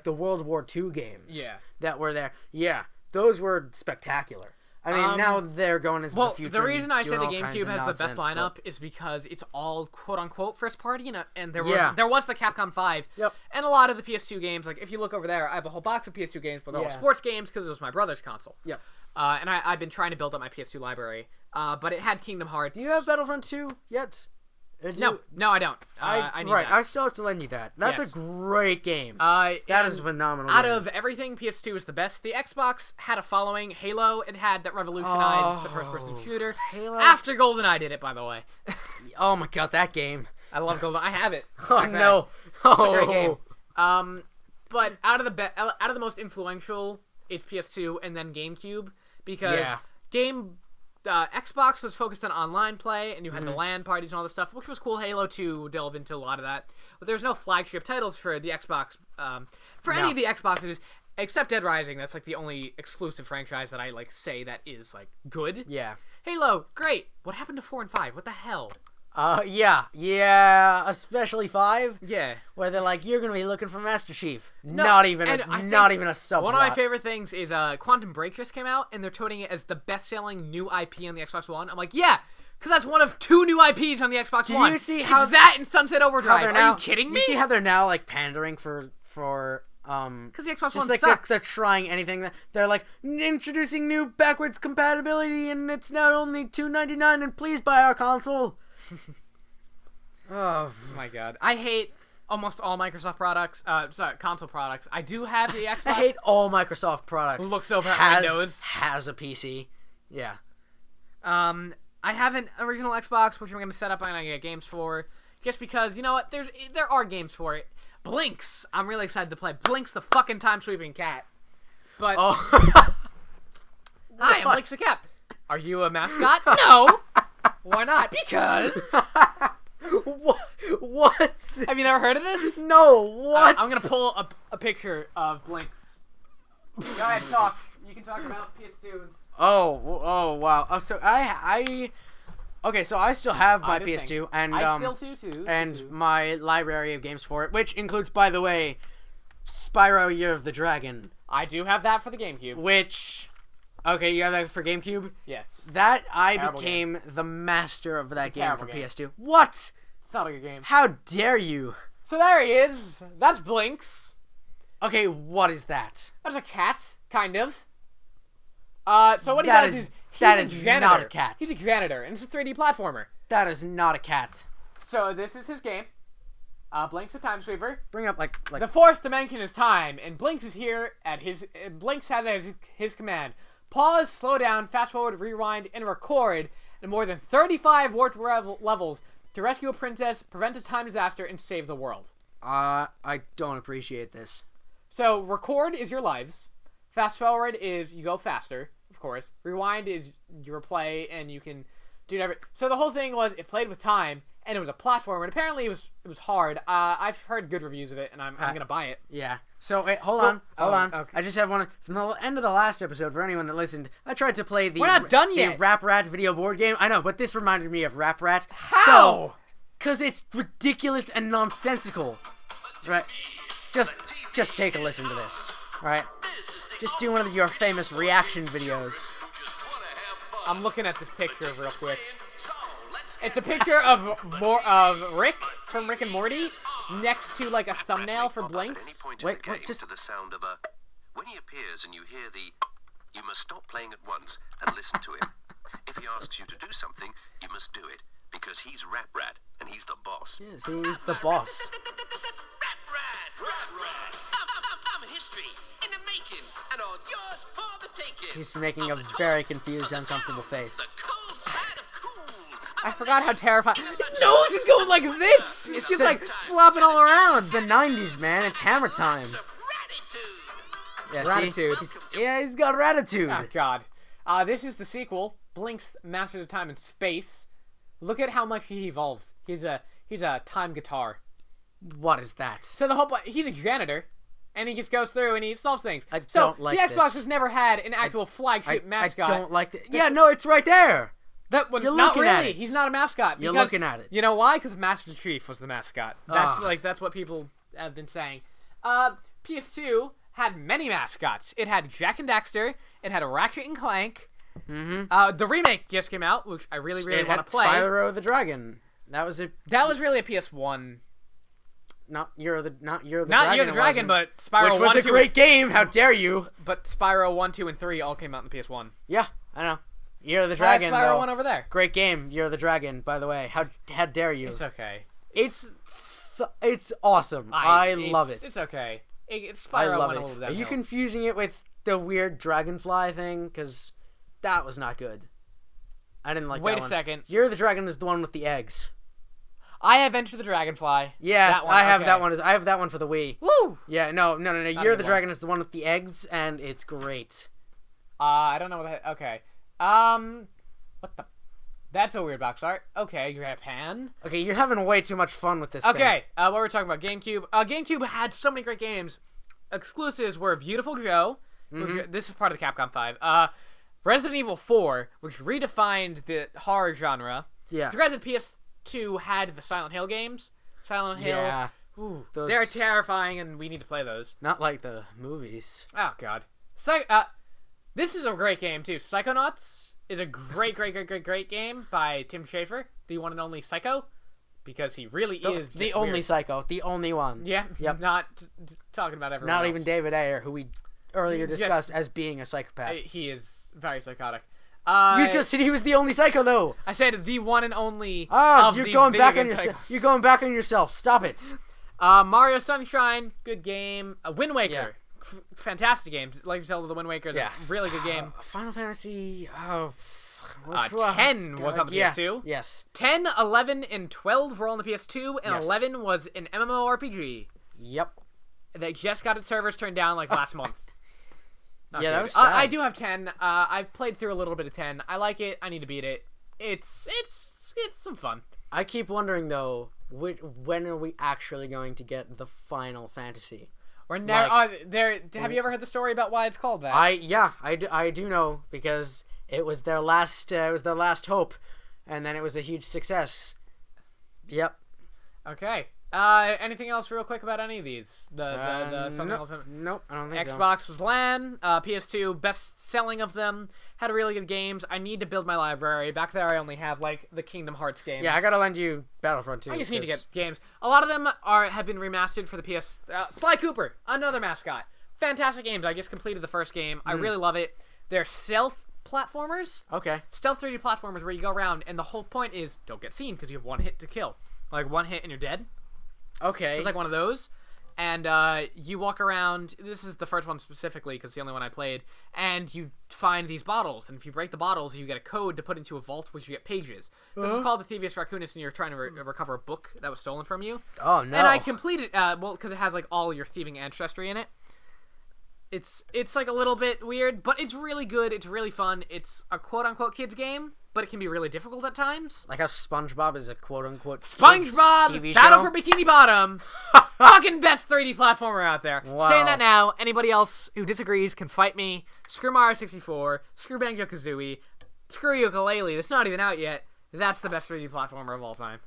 the World War II games. Yeah. That were there. Yeah. Those were spectacular. I mean, now they're going into the future. The reason I say the GameCube has the best lineup is because it's all quote-unquote first party, and there was the Capcom 5, and a lot of the PS2 games. Like, if you look over there, I have a whole box of PS2 games, but they're all sports games because it was my brother's console. Yep. And I've been trying to build up my PS2 library, but it had Kingdom Hearts. Do you have Battlefront 2 yet? No, I don't. I need that. I still have to lend you that. That's a great game. That is phenomenal. Out of everything, PS2 is the best. The Xbox had a following. Halo, it had that revolutionized the first-person shooter. Halo. After GoldenEye did it, by the way. Oh my god, that game. I love GoldenEye. I have it. Oh no. It's a great game. But out of the most influential, it's PS2 and then GameCube because Xbox was focused on online play, and you had the LAN parties and all this stuff, which was cool. Halo 2 delved into a lot of that. But there's no flagship titles for the Xbox. Any of the Xboxes, except Dead Rising, that's like the only exclusive franchise that I like say that is like good. Yeah. Halo, great. What happened to 4 and 5? What the hell? Especially 5. Yeah. Where they're like, you're gonna be looking for Master Chief. Not even a subplot. One of my favorite things is Quantum Break just came out, and they're touting it as the best-selling new IP on the Xbox One. I'm like, yeah, because that's one of 2 new IPs on the Xbox One. Do you see how... It's that and Sunset Overdrive. Are you kidding me? You see how they're now, like, pandering for because the Xbox One like sucks. They're trying anything. They're like, introducing new backwards compatibility, and it's now only $2.99, and please buy our console. Oh my god. I hate almost all Microsoft products, console products. I do have the Xbox. I hate all Microsoft products. Looks over at Windows. Has a PC. Yeah. I have an original Xbox, which I'm going to set up and I get games for, just because, you know what, there are games for it. Blinks, I'm really excited to play. Blinks the fucking time-sweeping cat. But, hi, I'm Blinks the cat. Are you a mascot? No. Why not? Because. What? Have you never heard of this? No, what? I'm going to pull a picture of Blinks. Go ahead, talk. You can talk about PS2 and Oh, wow. Oh, so okay, so I still have my PS2 and I still too. And my library of games for it, which includes, by the way, Spyro Year of the Dragon. I do have that for the GameCube. Which, okay, you have that for GameCube? Yes. That I Terrible became game. the master of that game for Terrible game. PS2. What? It's not a good game. How dare you? So there he is. That's Blinks. Okay, what is that? That's a cat, kind of. So what he That does is- is that he's is a janitor. not a cat. He's a janitor, and it's a 3D platformer. That is not a cat. So this is his game. Blinks the time sweeper. Bring up like The fourth dimension is time, and Blinks is here at Blinks has at his command. Pause, slow down, fast forward, rewind, and record in more than 35 warped levels to rescue a princess, prevent a time disaster, and save the world. I don't appreciate this. So record is your lives. Fast forward is you go faster, of course. Rewind is your play, and you can do whatever. So the whole thing was it played with time, and it was a platform, and apparently it was hard. I've heard good reviews of it, and I'm gonna buy it. Yeah. So wait, hold on. Okay. I just have one from the end of the last episode. For anyone that listened, I tried to play the We're not done yet. the Rap Rat video board game. I know, but this reminded me of Rap Rat. How? So, cause it's ridiculous and nonsensical. Right. Just take a listen to this. All right. Just do one of your famous reaction videos. I'm looking at this picture real quick. It's a picture of Rick from Rick and Morty next to like a thumbnail for Blinks. Wait, just to the sound of a. When he appears and you hear the, you must stop playing at once and listen to him. If he asks you to do something, you must do it because he's Rap Rat and he's the boss. yes, he's the boss. Rap Rat. I'm history in the making and all yours for the taking. He's making a very confused, uncomfortable face. The cold side of cool. I forgot how terrifying. His nose is going like this. It's just like flopping all around. It's the 90s, man. It's hammer time. Yeah, see? Ratitude. He's got Ratitude. Oh God. This is the sequel. Blinks Masters of Time in Space. Look at how much he evolves. He's a time guitar. What is that? So the whole he's a janitor, and he just goes through and he solves things. I don't like the Xbox this. has never had an actual flagship mascot. I don't like that. Yeah, no, it's right there. That one, You're not looking at really. it. He's not a mascot. You're because- looking at it. You know why? Because Master Chief was the mascot. That's Ugh. that's what people have been saying. PS2 had many mascots. It had Jack and Daxter. It had Ratchet and Clank. Mm-hmm. The remake just came out, which I really It want had to play. Spyro the Dragon. That was a That was really a PS1. not Year of the Not Dragon. Year of the Dragon, but Spyro which 1, was a 2, great game. How dare you? But Spyro 1, 2, and 3 all came out in the PS1. Yeah, I know. Year of the Try Dragon. Spyro though. 1 over there. Great game. Year of the Dragon. By the way, how dare you? It's okay. It's awesome. I love it. It's okay. Spyro I love went it. a little Are downhill. you confusing it with the weird dragonfly thing? Because that was not good. I didn't like that Wait a one. second. Year of the Dragon is the one with the eggs. I have Enter the Dragonfly. Yeah, That one, I have okay. that one. I have that one for the Wii. Woo! Yeah, no. Year of good the one. Dragon is the one with the eggs, and it's great. I don't know what the okay. What the? That's a weird box art. Okay, you're at Pan. Okay, you're having way too much fun with this thing. Okay, what we're talking about, GameCube. GameCube had so many great games. Exclusives were Beautiful Joe. Which, this is part of the Capcom 5. Resident Evil 4, which redefined the horror genre. Yeah. Granted, PS2 had the Silent Hill games. Silent Hill. Yeah. Ooh, Those- they're terrifying, and we need to play those. Not like the movies. Oh, God. This is a great game, too. Psychonauts is a great game by Tim Schafer, the one and only Psycho, because he really is The just only weird. Psycho. The only one. Yeah, Yep. not talking about everyone Not else. even David Ayer, who we earlier Yes. discussed as being a psychopath. He is very psychotic. You just said he was the only Psycho, though. I said the one and only. Oh, of you're the going video back game on yourself. Psycho. You're going back on yourself. Stop it. Mario Sunshine, good game. Wind Waker, Yeah. Fantastic game. Legend of Zelda: The Wind Waker, really good game. Final Fantasy. 10 was on the PS2. Yes. 10, 11, and 12 were on the PS2, and Yes. 11 was an MMORPG Yep. that just got its servers turned down like last month. Not Yeah, good. that was sad. I do have 10. I've played through a little bit of 10. I like it. I need to beat it. It's some fun. I keep wondering though, when are we actually going to get the Final Fantasy? Or now, have you ever heard the story about why it's called that? I do know, because it was their last hope, and then it was a huge success. Yep. Okay. Anything else real quick about any of these? The something else? Nope, I don't think so. Xbox was LAN. PS2, best selling of them. Had really good games. I need to build my library. Back there, I only have like the Kingdom Hearts games. Yeah, I gotta lend you Battlefront 2. I just need to get games. A lot of them have been remastered for the PS. Sly Cooper, another mascot. Fantastic games. I just completed the first game. I really love it. They're stealth platformers. Okay. Stealth 3D platformers where you go around, and the whole point is don't get seen because you have one hit to kill. Like one hit and you're dead. Okay. So it's like one of those. And you walk around. This is the first one specifically because it's the only one I played. And you find these bottles. And if you break the bottles, you get a code to put into a vault, which you get pages. This is called the Thievius Raccoonus, and you're trying to recover a book that was stolen from you. Oh, no. And I completed, because it has like all your thieving ancestry in it. It's like a little bit weird, but it's really good. It's really fun. It's a quote-unquote kids game, but it can be really difficult at times. Like how SpongeBob is a quote-unquote SpongeBob, TV Battle show? for Bikini Bottom, fucking best 3D platformer out there. Wow. Saying that now, anybody else who disagrees can fight me. Screw Mario 64, screw Banjo-Kazooie, screw Yooka-Laylee. That's not even out yet. That's the best 3D platformer of all time.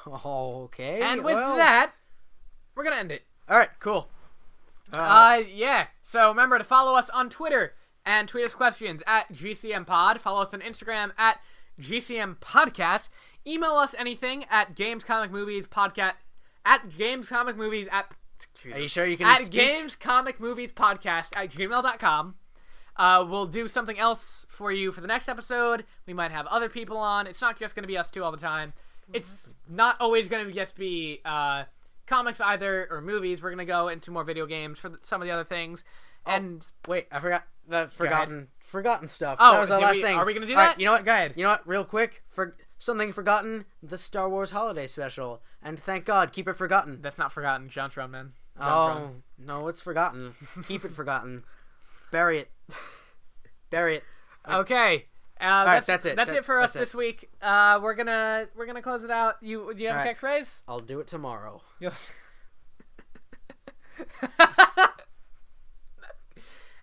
Okay. And with well, that, we're gonna end it. All right, cool. Yeah. So remember to follow us on Twitter and tweet us questions at GCM Pod. Follow us on Instagram at GCM Podcast. Email us anything at gamescomicmoviespodcast at gamescomicmovies at. Are you sure you can at speak? gamescomicmoviespodcast at gmail.com. We'll do something else for you for the next episode. We might have other people on. It's not just going to be us two all the time. It's not always going to just be comics either or movies. We're going to go into more video games for some of the other things. And Wait, I forgot the forgotten stuff. Oh, that was our last thing. Are we going to do All that? right, you know what? Go ahead. You know what? Real quick, for something forgotten, the Star Wars Holiday Special, and thank God, keep it forgotten. That's not forgotten. Jontron, man. Oh no, it's forgotten. Keep it forgotten. Bury it. Bury it. Okay. Alright, that's it. That's it for us this week. We're gonna close it out. Do you have a catchphrase? I'll do it tomorrow.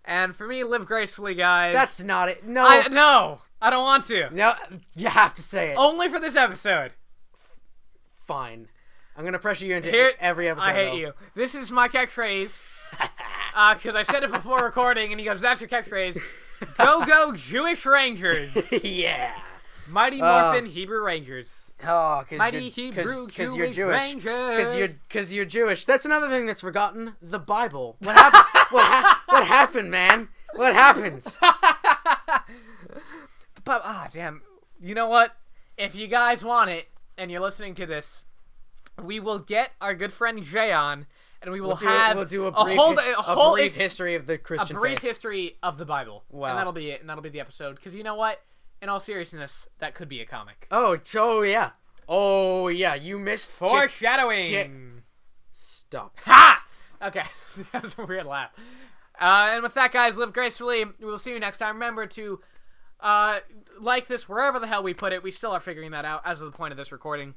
And for me, live gracefully, guys. That's not it. No. No, I don't want to. No, you have to say it. Only for this episode. Fine. I'm gonna pressure you into every episode. I hate you. This is my catchphrase. Because I said it before recording, and he goes, "That's your catchphrase." Go Jewish Rangers. Yeah. Mighty Morphin Hebrew Rangers. Oh, Mighty Hebrew because you're Jewish. Rangers. Because you're Jewish. That's another thing that's forgotten. The Bible. What happened? What happened, man? What happened? Damn. You know what? If you guys want it, and you're listening to this, we will get our good friend Jay on, and we'll do a brief history of the Christian brief faith. history of the Bible. Wow. And that'll be it, and that'll be the episode. Because you know what? In all seriousness, that could be a comic. Oh yeah. You missed Foreshadowing. Stop. Ha! Okay, that was a weird laugh. And with that, guys, live gracefully. We will see you next time. Remember to like this wherever the hell we put it. We still are figuring that out as of the point of this recording.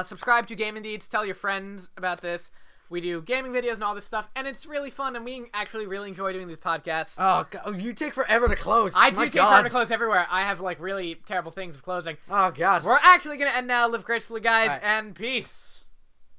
Subscribe to Gaming Deeds. Tell your friends about this. We do gaming videos and all this stuff, and it's really fun, and we actually really enjoy doing these podcasts. Oh, God, you take forever to close. I do take forever to close everywhere. I have, like, really terrible things of closing. Oh, God. We're actually going to end now. Live gracefully, guys, right. and peace.